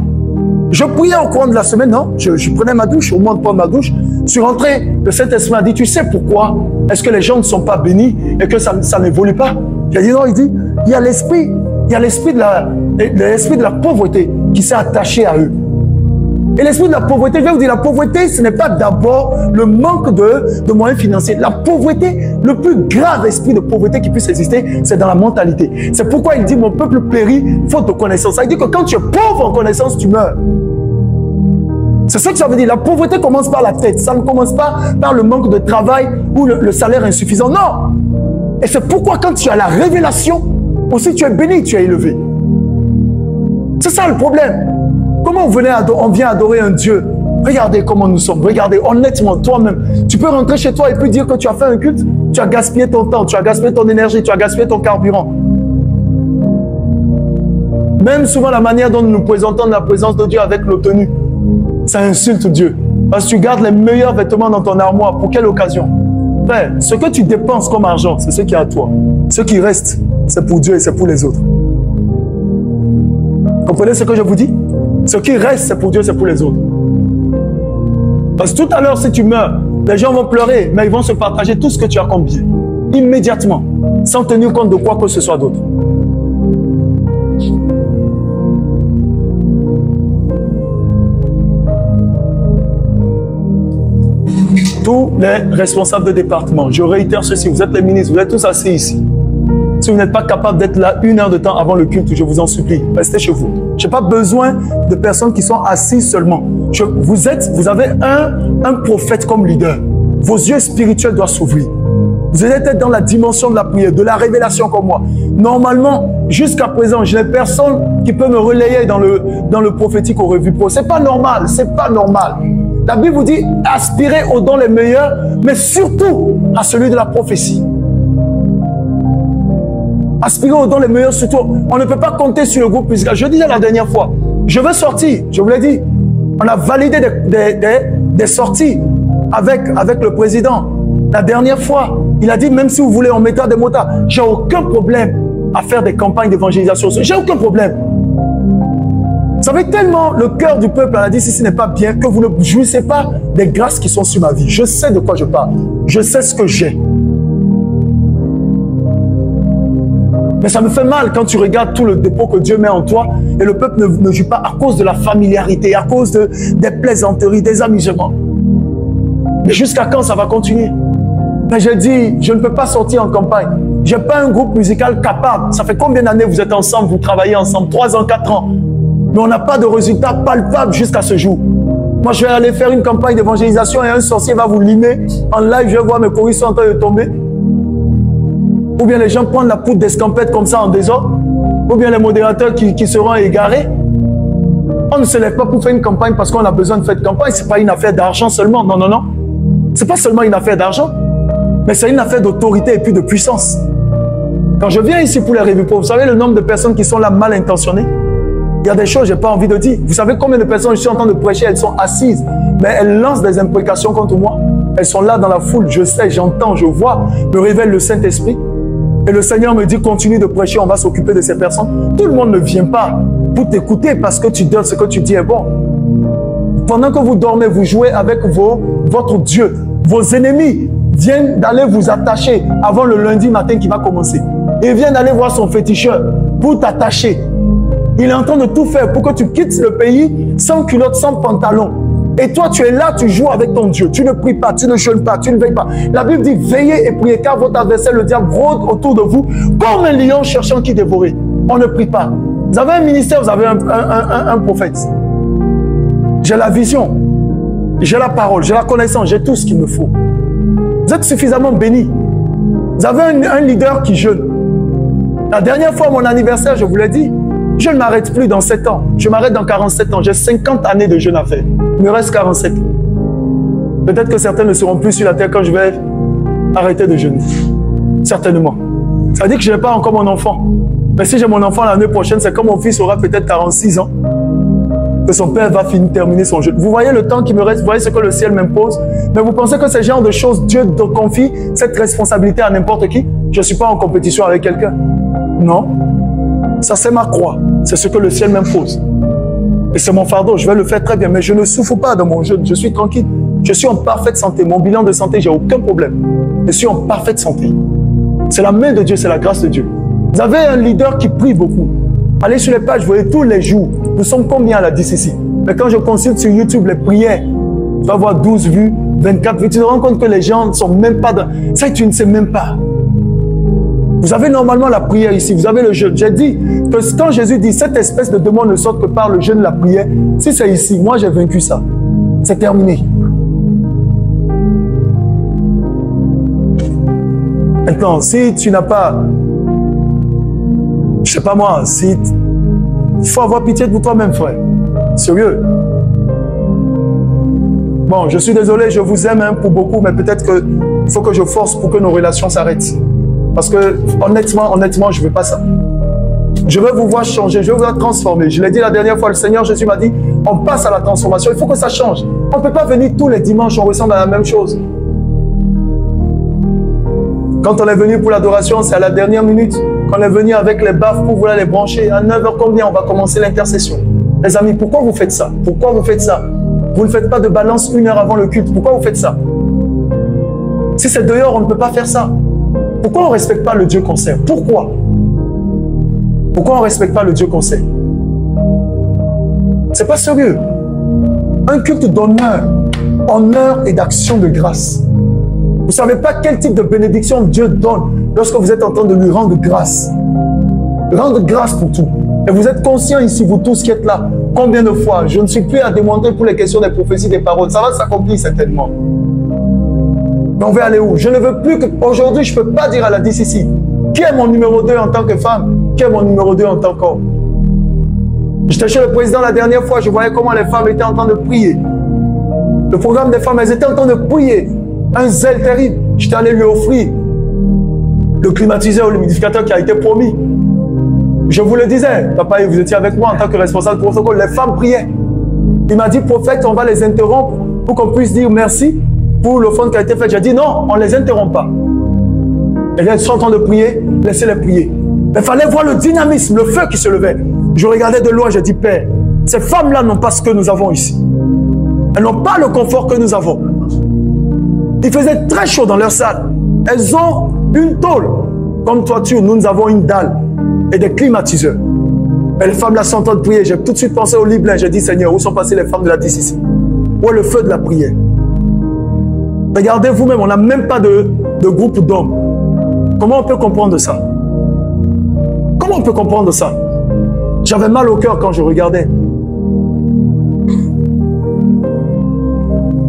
Je priais au courant de la semaine, non? Je prenais ma douche, au moment de prendre ma douche. Je suis rentré, le Saint-Esprit m'a dit, tu sais pourquoi est-ce que les gens ne sont pas bénis et que ça n'évolue pas? J'ai dit non, il dit, il y a l'esprit de la pauvreté qui s'est attaché à eux. Et l'esprit de la pauvreté, je vais vous dire, la pauvreté, ce n'est pas d'abord le manque de moyens financiers. La pauvreté, le plus grave esprit de pauvreté qui puisse exister, c'est dans la mentalité. C'est pourquoi il dit, mon peuple périt faute de connaissance. Ça veut dire que quand tu es pauvre en connaissance, tu meurs. C'est ça que ça veut dire. La pauvreté commence par la tête. Ça ne commence pas par le manque de travail ou le salaire insuffisant. Non. Et c'est pourquoi quand tu as la révélation, aussi tu es béni, tu es élevé. C'est ça le problème. Comment on vient adorer un Dieu? Regardez comment nous sommes. Regardez honnêtement toi-même. Tu peux rentrer chez toi et puis dire que tu as fait un culte. Tu as gaspillé ton temps, tu as gaspillé ton énergie, tu as gaspillé ton carburant. Même souvent la manière dont nous nous présentons dans la présence de Dieu avec nos tenues, ça insulte Dieu. Parce que tu gardes les meilleurs vêtements dans ton armoire. Pour quelle occasion? Frère, ce que tu dépenses comme argent, c'est ce qui est à toi. Ce qui reste, c'est pour Dieu et c'est pour les autres. Comprenez ce que je vous dis? Ce qui reste, c'est pour Dieu, c'est pour les autres. Parce que tout à l'heure, si tu meurs, les gens vont pleurer, mais ils vont se partager tout ce que tu as comme bien. Immédiatement, sans tenir compte de quoi que ce soit d'autre. Tous les responsables de département, je réitère ceci, vous êtes les ministres, vous êtes tous assis ici. Si vous n'êtes pas capable d'être là 1 heure de temps avant le culte, je vous en supplie, restez chez vous. Je n'ai pas besoin de personnes qui sont assises seulement. Vous avez un prophète comme leader. Vos yeux spirituels doivent s'ouvrir. Vous allez être dans la dimension de la prière, de la révélation comme moi. Normalement, jusqu'à présent, je n'ai personne qui peut me relayer dans le prophétique au revu pro. Ce n'est pas normal, c'est pas normal. La Bible vous dit, aspirez aux dons les meilleurs, mais surtout à celui de la prophétie. Aspirer aux dons les meilleurs, surtout. On ne peut pas compter sur le groupe musical. Je disais la dernière fois, je veux sortir, je vous l'ai dit. On a validé des sorties avec le président. La dernière fois, il a dit, même si vous voulez, on mettra des motards. J'ai aucun problème à faire des campagnes d'évangélisation. J'ai aucun problème. Vous savez, tellement le cœur du peuple a dit, si ce n'est pas bien, que vous ne jouissez pas des grâces qui sont sur ma vie. Je sais de quoi je parle. Je sais ce que j'ai. Mais ça me fait mal quand tu regardes tout le dépôt que Dieu met en toi et le peuple ne joue pas à cause de la familiarité, à cause des plaisanteries, des amusements. Mais jusqu'à quand ça va continuer? Mais j'ai dit, je ne peux pas sortir en campagne. Je n'ai pas un groupe musical capable. Ça fait combien d'années vous êtes ensemble, vous travaillez ensemble? 3 ans, 4 ans. Mais on n'a pas de résultat palpable jusqu'à ce jour. Moi, je vais aller faire une campagne d'évangélisation et un sorcier va vous limer. En live, je vais voir mes choristes sont en train de tomber. Ou bien les gens prennent la poudre d'escampette comme ça en désordre. Ou bien les modérateurs qui seront égarés. On ne se lève pas pour faire une campagne parce qu'on a besoin de faire une campagne. Ce n'est pas une affaire d'argent seulement. Non, non, non. Ce n'est pas seulement une affaire d'argent, mais c'est une affaire d'autorité et puis de puissance. Quand je viens ici pour les revues pauvres, vous savez le nombre de personnes qui sont là mal intentionnées? Il y a des choses que je n'ai pas envie de dire. Vous savez combien de personnes je suis en train de prêcher, elles sont assises, mais elles lancent des imprécations contre moi. Elles sont là dans la foule, je sais, j'entends, je vois, me révèle le Saint-Esprit. Et le Seigneur me dit, continue de prêcher, on va s'occuper de ces personnes. Tout le monde ne vient pas pour t'écouter parce que tu donnes ce que tu dis est bon. Pendant que vous dormez, vous jouez avec votre Dieu. Vos ennemis viennent d'aller vous attacher avant le lundi matin qui va commencer. Ils viennent d'aller voir son féticheur pour t'attacher. Il est en train de tout faire pour que tu quittes le pays sans culotte, sans pantalon. Et toi, tu es là, tu joues avec ton Dieu. Tu ne pries pas, tu ne jeûnes pas, tu ne veilles pas. La Bible dit, veillez et priez, car votre adversaire, le diable, rôde autour de vous comme un lion cherchant qui dévorer. On ne prie pas. Vous avez un ministère, vous avez un prophète. J'ai la vision, j'ai la parole, j'ai la connaissance, j'ai tout ce qu'il me faut. Vous êtes suffisamment bénis. Vous avez un leader qui jeûne. La dernière fois, mon anniversaire, je vous l'ai dit, je ne m'arrête plus dans 7 ans. Je m'arrête dans 47 ans. J'ai 50 années de jeûne à faire. Il me reste 47. Peut-être que certains ne seront plus sur la terre quand je vais arrêter de jeûner. Certainement. Ça veut dire que je n'ai pas encore mon enfant. Mais si j'ai mon enfant l'année prochaine, c'est comme mon fils aura peut-être 46 ans, que son père va terminer son jeûne. Vous voyez le temps qui me reste, vous voyez ce que le ciel m'impose. Mais vous pensez que ce genre de choses, Dieu confie cette responsabilité à n'importe qui? Je ne suis pas en compétition avec quelqu'un. Non. Ça, c'est ma croix. C'est ce que le ciel m'impose. Et c'est mon fardeau. Je vais le faire très bien. Mais je ne souffre pas dans mon jeûne. Je suis tranquille. Je suis en parfaite santé. Mon bilan de santé, j'ai aucun problème. Je suis en parfaite santé. C'est la main de Dieu, c'est la grâce de Dieu. Vous avez un leader qui prie beaucoup. Allez sur les pages, vous voyez tous les jours. Nous sommes combien à la DCC? Mais quand je consulte sur YouTube les prières, tu vas voir 12 vues, 24 vues. Tu te rends compte que les gens ne sont même pas dans... Ça, tu ne sais même pas. Vous avez normalement la prière ici, vous avez le jeûne. J'ai dit que quand Jésus dit cette espèce de demande ne sort que par le jeûne, la prière, si c'est ici, moi j'ai vaincu ça. C'est terminé. Maintenant, si tu n'as pas, je sais pas moi, si il faut avoir pitié de toi-même, frère. Sérieux. Bon, je suis désolé, je vous aime pour beaucoup, mais peut-être qu'il faut que je force pour que nos relations s'arrêtent. Parce que, honnêtement, je ne veux pas ça. Je veux vous voir changer, je veux vous voir transformer. Je l'ai dit la dernière fois, le Seigneur Jésus m'a dit, on passe à la transformation, il faut que ça change. On ne peut pas venir tous les dimanches, on ressemble à la même chose. Quand on est venu pour l'adoration, c'est à la dernière minute qu'on est venu avec les baffes pour vouloir les brancher. À 9h combien, on va commencer l'intercession. Les amis, pourquoi vous faites ça? Pourquoi vous faites ça? Vous ne faites pas de balance 1 heure avant le culte. Pourquoi vous faites ça? Si c'est dehors, on ne peut pas faire ça. Pourquoi on ne respecte pas le Dieu qu'on sert? Pourquoi? Pourquoi on ne respecte pas le Dieu qu'on sert? C'est pas sérieux. Un culte d'honneur, honneur et d'action de grâce. Vous ne savez pas quel type de bénédiction Dieu donne lorsque vous êtes en train de lui rendre grâce. Rendre grâce pour tout. Et vous êtes conscients ici, vous tous qui êtes là, combien de fois, je ne suis plus à démontrer pour les questions des prophéties, des paroles. Ça va s'accomplir certainement. Mais on va aller où? Je ne veux plus qu'aujourd'hui, je ne peux pas dire à la DCC, qui est mon numéro 2 en tant que femme? Qui est mon numéro 2 en tant qu'homme? J'étais chez le président la dernière fois, je voyais comment les femmes étaient en train de prier. Le programme des femmes, elles étaient en train de prier. Un zèle terrible. J'étais allé lui offrir le climatiseur ou l'humidificateur qui a été promis. Je vous le disais, papa, vous étiez avec moi en tant que responsable du protocole, les femmes priaient. Il m'a dit, prophète, on va les interrompre pour qu'on puisse dire merci pour l'offrande qui a été faite. J'ai dit non, on ne les interrompt pas. Elles sont en train de prier, laissez-les prier. Il fallait voir le dynamisme, le feu qui se levait. Je regardais de loin, j'ai dit, Père, ces femmes-là n'ont pas ce que nous avons ici. Elles n'ont pas le confort que nous avons. Il faisait très chaud dans leur salle. Elles ont une tôle comme toiture. Nous avons une dalle et des climatiseurs. Et les femmes là sont en train de prier. J'ai tout de suite pensé au Liblin. J'ai dit, Seigneur, où sont passées les femmes de la DCC? Où est le feu de la prière? Regardez vous-même, on n'a même pas de groupe d'hommes. Comment on peut comprendre ça? Comment on peut comprendre ça? J'avais mal au cœur quand je regardais.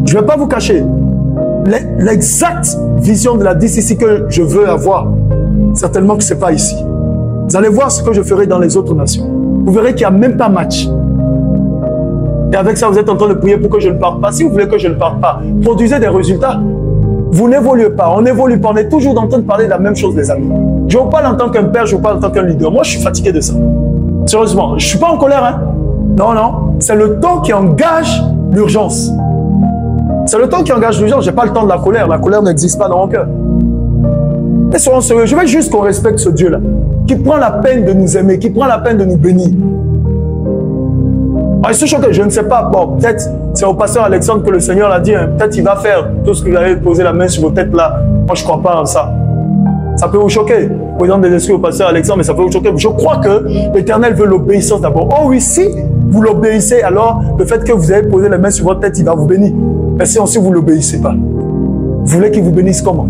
Je ne vais pas vous cacher. L'exacte vision de la DCC que je veux avoir, certainement que ce n'est pas ici. Vous allez voir ce que je ferai dans les autres nations. Vous verrez qu'il n'y a même pas match. Et avec ça, vous êtes en train de prier pour que je ne parte pas. Si vous voulez que je ne parte pas, produisez des résultats. Vous n'évoluez pas, on n'évolue pas. On est toujours en train de parler de la même chose, les amis. Je vous parle en tant qu'un père, je vous parle en tant qu'un leader. Moi, je suis fatigué de ça. Sérieusement, je ne suis pas en colère, hein. Non, non. C'est le temps qui engage l'urgence. C'est le temps qui engage l'urgence. Je n'ai pas le temps de la colère. La colère n'existe pas dans mon cœur. Et soyons sérieux. Je veux juste qu'on respecte ce Dieu-là, qui prend la peine de nous aimer, qui prend la peine de nous bénir. Alors, je ne sais pas. Bon, peut-être c'est au pasteur Alexandre que le Seigneur l'a dit. Hein. Peut-être il va faire tout ce que vous avez posé la main sur vos têtes là. Moi, je ne crois pas en ça. Ça peut vous choquer. Président des esprits au pasteur Alexandre, mais ça peut vous choquer. Je crois que l'Éternel veut l'obéissance d'abord. Oh oui, si vous l'obéissez, alors le fait que vous avez posé les mains sur votre tête, il va vous bénir. Mais si ensuite vous ne l'obéissez pas, vous voulez qu'il vous bénisse comment?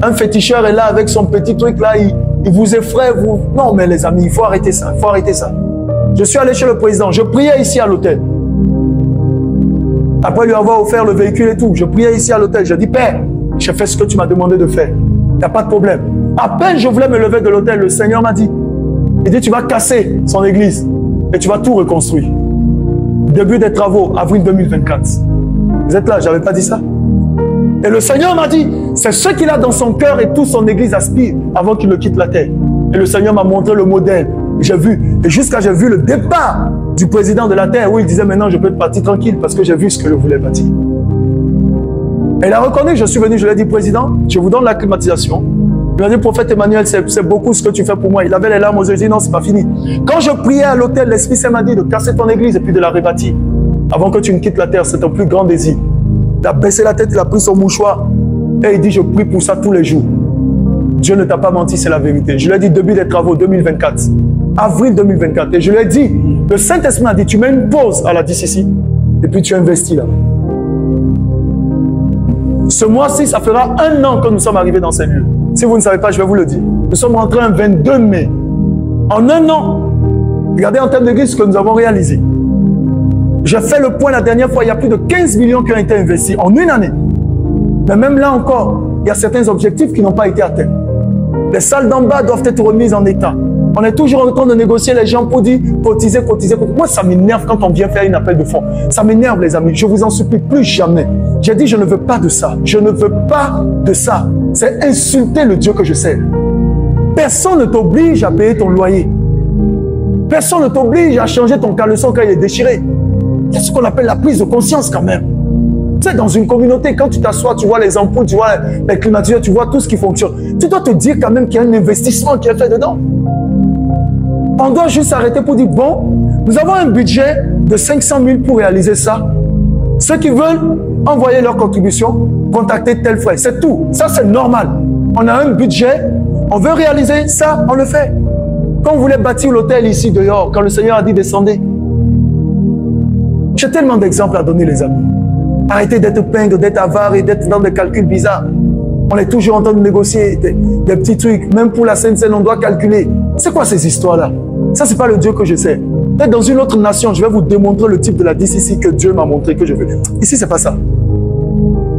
Un féticheur est là avec son petit truc là, il vous effraie. Vous... Non, mais les amis, il faut arrêter ça. Il faut arrêter ça. Je suis allé chez le président, je priais ici à l'hôtel. Après lui avoir offert le véhicule et tout, je priais ici à l'hôtel. Je dis, Père, j'ai fait ce que tu m'as demandé de faire. Il n'y a pas de problème. À peine je voulais me lever de l'hôtel, le Seigneur m'a dit, il dit, tu vas casser son église et tu vas tout reconstruire. Début des travaux, avril 2024. Vous êtes là, je n'avais pas dit ça. Et le Seigneur m'a dit, c'est ce qu'il a dans son cœur et toute son église aspire avant qu'il ne quitte la terre. Et le Seigneur m'a montré le modèle. J'ai vu, et jusqu'à j'ai vu le départ du président de la terre où il disait maintenant je peux partir tranquille parce que j'ai vu ce que je voulais bâtir. Et il a reconnu, je suis venu, je lui ai dit, président, je vous donne la climatisation. Il m'a dit, prophète Emmanuel, c'est beaucoup ce que tu fais pour moi. Il avait les larmes aux yeux, il dit non, c'est pas fini. Quand je priais à l'hôtel, l'Esprit Saint m'a dit de casser ton église et puis de la rebâtir. Avant que tu ne quittes la terre, c'est ton plus grand désir. Il a baissé la tête, il a pris son mouchoir et il dit, je prie pour ça tous les jours. Dieu ne t'a pas menti, c'est la vérité. Je lui ai dit, début des travaux, 2024. Avril 2024. Et je lui ai dit, le Saint-Esprit m'a dit, tu mets une pause à la DCC et puis tu investis là. Ce mois-ci, ça fera 1 an que nous sommes arrivés dans ces lieux. Si vous ne savez pas, je vais vous le dire. Nous sommes rentrés un 22 mai. En 1 an, regardez en termes d'église ce que nous avons réalisé. J'ai fait le point la dernière fois, il y a plus de 15 millions qui ont été investis en 1 année. Mais même là encore, il y a certains objectifs qui n'ont pas été atteints. Les salles d'en bas doivent être remises en état. On est toujours en train de négocier les gens pour dire cotiser. Moi, ça m'énerve quand on vient faire un appel de fonds. Ça m'énerve, les amis. Je vous en supplie, plus jamais. J'ai dit, je ne veux pas de ça. Je ne veux pas de ça. C'est insulter le Dieu que je sers. Personne ne t'oblige à payer ton loyer. Personne ne t'oblige à changer ton caleçon quand il est déchiré. Il y a ce qu'on appelle la prise de conscience quand même. Tu sais, dans une communauté, quand tu t'assois, tu vois les ampoules, tu vois les climatiseurs, tu vois tout ce qui fonctionne. Tu dois te dire quand même qu'il y a un investissement qui est fait dedans. On doit juste s'arrêter pour dire, bon, nous avons un budget de 500 000 pour réaliser ça. Ceux qui veulent envoyer leur contribution, contacter tel frère. C'est tout. Ça, c'est normal. On a un budget, on veut réaliser ça, on le fait. Quand on voulait bâtir l'hôtel ici dehors, quand le Seigneur a dit descendez. J'ai tellement d'exemples à donner, les amis. Arrêtez d'être pingre, d'être avare et d'être dans des calculs bizarres. On est toujours en train de négocier des petits trucs. Même pour la Sainte-Seine, on doit calculer. C'est quoi ces histoires-là? Ça, c'est pas le Dieu que je sais. Peut-être dans une autre nation, je vais vous démontrer le type de la DCC que Dieu m'a montré que je veux. Ici, c'est pas ça.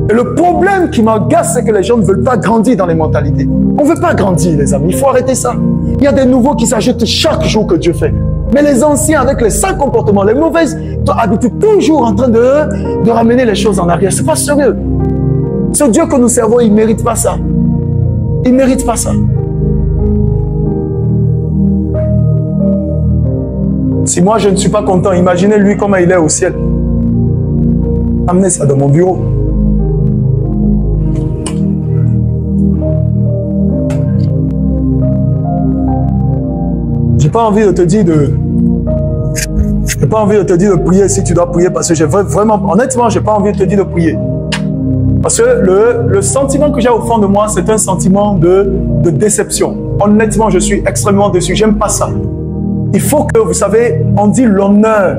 Et le problème qui m'agace, c'est que les gens ne veulent pas grandir dans les mentalités. On ne veut pas grandir, les amis. Il faut arrêter ça. Il y a des nouveaux qui s'ajoutent chaque jour que Dieu fait. Mais les anciens, avec les sales comportements, les mauvaises habitudes, toujours en train de ramener les choses en arrière. C'est pas sérieux. Ce Dieu que nous servons, il ne mérite pas ça. Il ne mérite pas ça. Si moi je ne suis pas content, imaginez lui comment il est au ciel. Amenez ça dans mon bureau. J'ai pas envie de te dire j'ai pas envie de te dire de prier si tu dois prier parce que j'ai vraiment, honnêtement, j'ai pas envie de te dire de prier. Parce que le sentiment que j'ai au fond de moi, c'est un sentiment de déception. Honnêtement, je suis extrêmement déçu. J'aime pas ça. Il faut que, vous savez, on dit l'honneur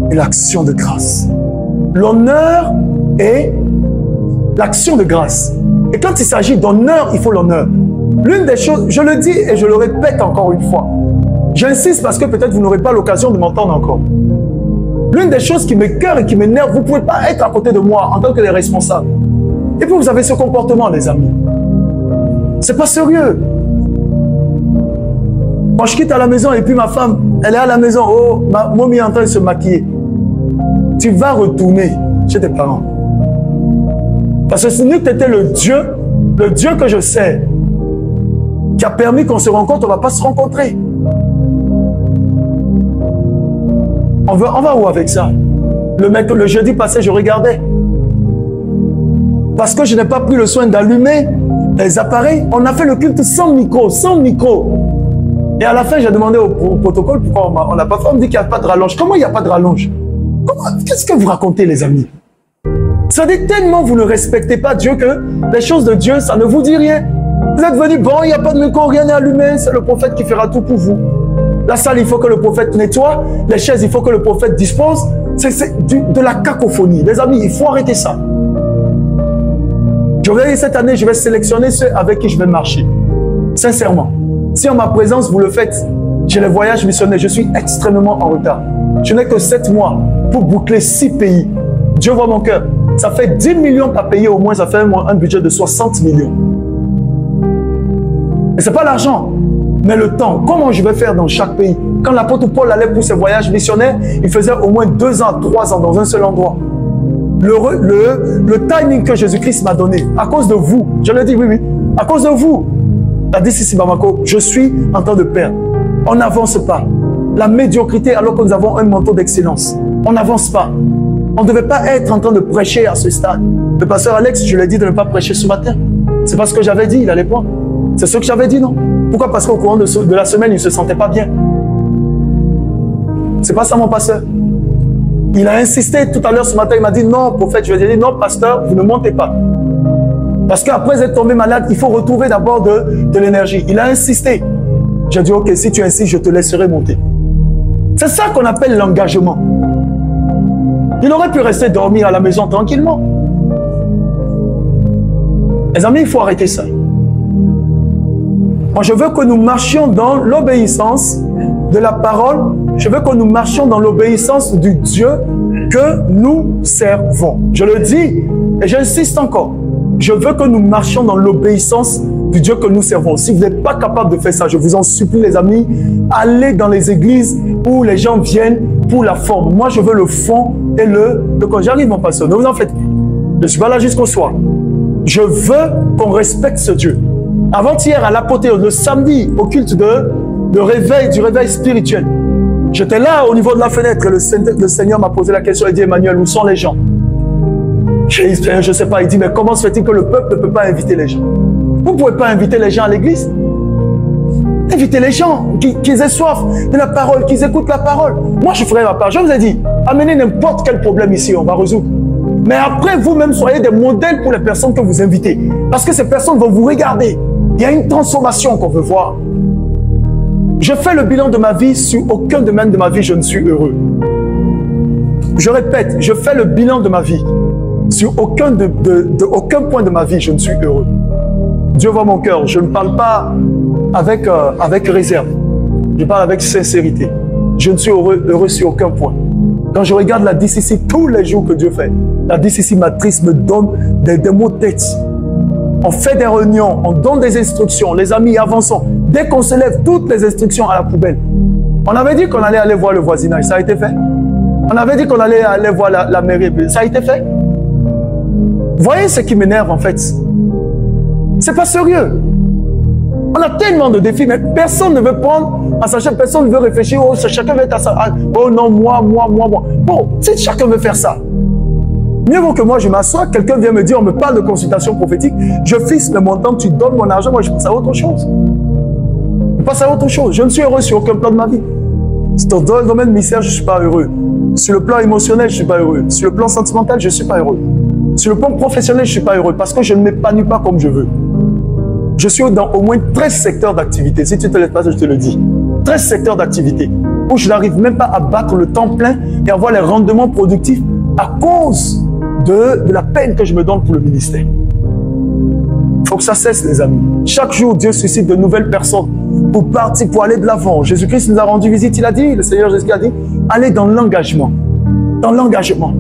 et l'action de grâce. L'honneur et l'action de grâce. Et quand il s'agit d'honneur, il faut l'honneur. L'une des choses, je le dis et je le répète encore une fois. J'insiste parce que peut-être vous n'aurez pas l'occasion de m'entendre encore. L'une des choses qui m'écoeure et qui m'énerve, vous ne pouvez pas être à côté de moi en tant que les responsables. Et puis vous avez ce comportement, les amis. C'est pas sérieux. Quand je quitte à la maison et puis ma femme, elle est à la maison, oh, ma momie est en train de se maquiller. tu vas retourner chez tes parents. Parce que si tu étais le Dieu que je sais, qui a permis qu'on se rencontre, on ne va pas se rencontrer. On va où avec ça? Le jeudi passé, je regardais. Parce que je n'ai pas pris le soin d'allumer les appareils. On a fait le culte sans micro, sans micro. Et à la fin, j'ai demandé au protocole pourquoi on n'a pas fait. On me dit qu'il n'y a pas de rallonge. Comment il n'y a pas de rallonge? Qu'est-ce que vous racontez, les amis? Ça dit tellement vous ne respectez pas Dieu que les choses de Dieu, ça ne vous dit rien. Vous êtes venus, bon, il n'y a pas de micro, rien n'est allumé, c'est le prophète qui fera tout pour vous. La salle, il faut que le prophète nettoie. Les chaises, il faut que le prophète dispose. C'est de la cacophonie. Les amis, il faut arrêter ça. Je vais dire, cette année, je vais sélectionner ceux avec qui je vais marcher. Sincèrement. Si en ma présence, vous le faites, j'ai les voyages missionnaires, je suis extrêmement en retard. Je n'ai que 7 mois pour boucler 6 pays. Dieu voit mon cœur. Ça fait 10 millions à payer au moins, ça fait un budget de 60 millions. Et ce n'est pas l'argent, mais le temps. Comment je vais faire dans chaque pays? Quand l'apôtre Paul allait pour ses voyages missionnaires, il faisait au moins 2 ans, 3 ans dans un seul endroit. Le timing que Jésus-Christ m'a donné, à cause de vous, je le dis, oui, à cause de vous, la DCC Bamako, je suis en train de perdre. On n'avance pas. La médiocrité alors que nous avons un manteau d'excellence. On n'avance pas. On ne devait pas être en train de prêcher à ce stade. Le pasteur Alex, je lui ai dit de ne pas prêcher ce matin. C'est pas ce que j'avais dit, il allait pas. C'est ce que j'avais dit, non? Pourquoi? Parce qu'au courant de la semaine, il ne se sentait pas bien. C'est pas ça mon pasteur. Il a insisté tout à l'heure ce matin, il m'a dit non, prophète, je lui ai dit non, pasteur, vous ne montez pas. Parce qu'après être tombé malade, il faut retrouver d'abord de l'énergie. Il a insisté. J'ai dit ok, si tu insistes, je te laisserai monter. C'est ça qu'on appelle l'engagement. Il aurait pu rester dormir à la maison tranquillement. Les amis, il faut arrêter ça. Moi, je veux que nous marchions dans l'obéissance de la parole. Je veux que nous marchions dans l'obéissance du Dieu que nous servons. Je le dis et j'insiste encore. Je veux que nous marchions dans l'obéissance du Dieu que nous servons. Si vous n'êtes pas capable de faire ça, je vous en supplie les amis, allez dans les églises où les gens viennent pour la forme. Moi, je veux le fond et quand j'arrive, mon pasteur, ne vous en faites plus. Je ne suis pas là jusqu'au soir. Je veux qu'on respecte ce Dieu. Avant-hier, à l'apothéose, le samedi, au culte du réveil spirituel, j'étais là au niveau de la fenêtre et le Seigneur m'a posé la question. Il dit, Emmanuel, où sont les gens? Je ne sais pas. Il dit, mais comment se fait-il que le peuple ne peut pas inviter les gens? Vous ne pouvez pas inviter les gens à l'église? Invitez les gens, qu'ils aient soif de la parole, qu'ils écoutent la parole. Moi, je ferai ma part. Je vous ai dit, amenez n'importe quel problème ici, on va résoudre. Mais après, vous-même, soyez des modèles pour les personnes que vous invitez. Parce que ces personnes vont vous regarder. Il y a une transformation qu'on veut voir. Je fais le bilan de ma vie. Sur aucun domaine de ma vie, je ne suis heureux. Je répète, je fais le bilan de ma vie. Sur aucun point de ma vie, je ne suis heureux. Dieu voit mon cœur. Je ne parle pas avec réserve. Je parle avec sincérité. Je ne suis heureux sur aucun point. Quand je regarde la DCC tous les jours que Dieu fait, la DCC matrice me donne des mots de tête. On fait des réunions, on donne des instructions. Les amis, avançons. Dès qu'on se lève, toutes les instructions à la poubelle. On avait dit qu'on allait aller voir le voisinage. Ça a été fait. On avait dit qu'on allait aller voir la mairie. Ça a été fait. Voyez ce qui m'énerve en fait. C'est pas sérieux. On a tellement de défis, mais personne ne veut prendre à sa chaise, personne ne veut réfléchir. Oh, chacun veut être à sa... Oh non, moi. Bon, si chacun veut faire ça, mieux vaut que moi je m'assois, quelqu'un vient me dire, on me parle de consultation prophétique, je fixe le montant, tu donnes mon argent, moi je passe à autre chose. Je passe à autre chose. Je ne suis heureux sur aucun plan de ma vie. Dans le domaine ministère, je ne suis pas heureux. Sur le plan émotionnel, je ne suis pas heureux. Sur le plan sentimental, je ne suis pas heureux. Sur le plan professionnel, je ne suis pas heureux parce que je ne m'épanouis pas comme je veux. Je suis dans au moins 13 secteurs d'activité. Si tu ne te laisses pas, je te le dis. 13 secteurs d'activité où je n'arrive même pas à battre le temps plein et avoir les rendements productifs à cause de la peine que je me donne pour le ministère. Il faut que ça cesse, les amis. Chaque jour, Dieu suscite de nouvelles personnes pour partir, pour aller de l'avant. Jésus-Christ nous a rendu visite, il a dit, le Seigneur Jésus a dit, allez dans l'engagement. Dans l'engagement.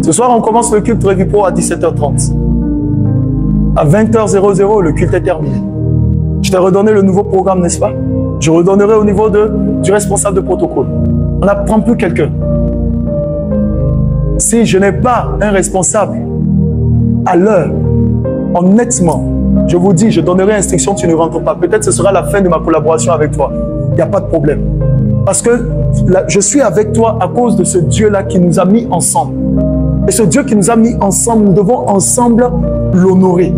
Ce soir, on commence le culte Révi Pro à 17h30. À 20h00, le culte est terminé. Je t'ai redonné le nouveau programme, n'est-ce pas? Je redonnerai au niveau du responsable de protocole. On n'apprend plus quelqu'un. si je n'ai pas un responsable à l'heure, honnêtement, je vous dis, je donnerai instruction, tu ne rentres pas. Peut-être ce sera la fin de ma collaboration avec toi. Il n'y a pas de problème. Parce que là, je suis avec toi à cause de ce Dieu-là qui nous a mis ensemble. Et ce Dieu qui nous a mis ensemble, nous devons ensemble l'honorer.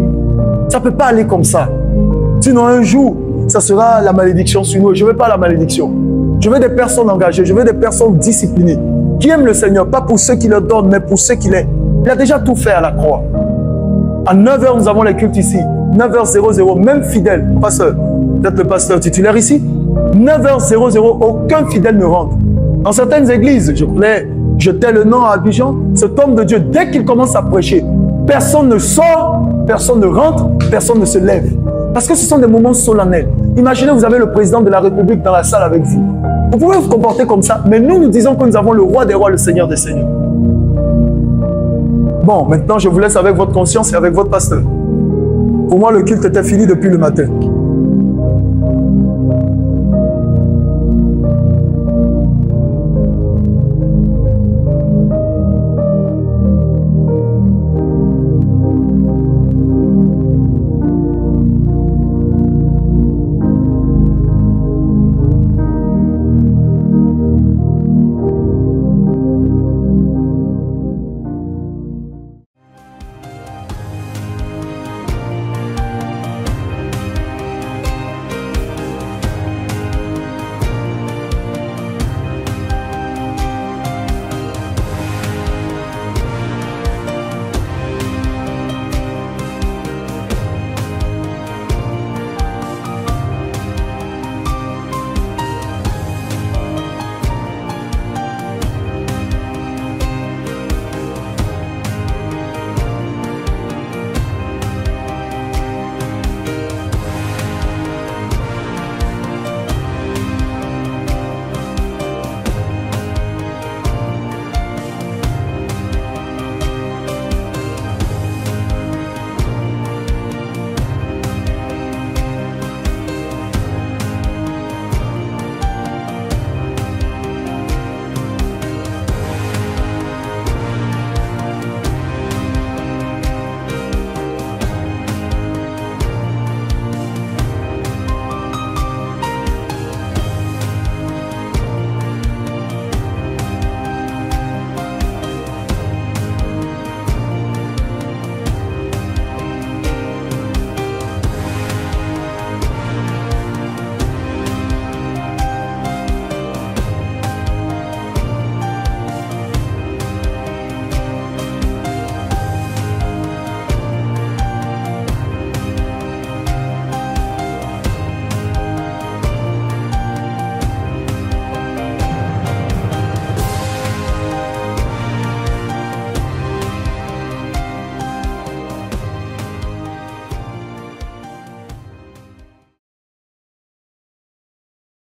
Ça ne peut pas aller comme ça. Sinon, un jour, ça sera la malédiction sur nous. Je ne veux pas la malédiction. Je veux des personnes engagées, je veux des personnes disciplinées, qui aiment le Seigneur, pas pour ceux qui le donnent, mais pour ceux qui l'aiment. Il a déjà tout fait à la croix. À 9h, nous avons les cultes ici. 9h00, même fidèle, pasteur, peut-être le pasteur titulaire ici, 9h00, aucun fidèle ne rentre. Dans certaines églises, je voulais jeter le nom à Abidjan, cet homme de Dieu, dès qu'il commence à prêcher, personne ne sort, personne ne rentre, personne ne se lève. Parce que ce sont des moments solennels. Imaginez, vous avez le président de la République dans la salle avec vous. Vous pouvez vous comporter comme ça, mais nous, nous disons que nous avons le roi des rois, le Seigneur des seigneurs. Bon, maintenant, je vous laisse avec votre conscience et avec votre pasteur. Pour moi, le culte était fini depuis le matin.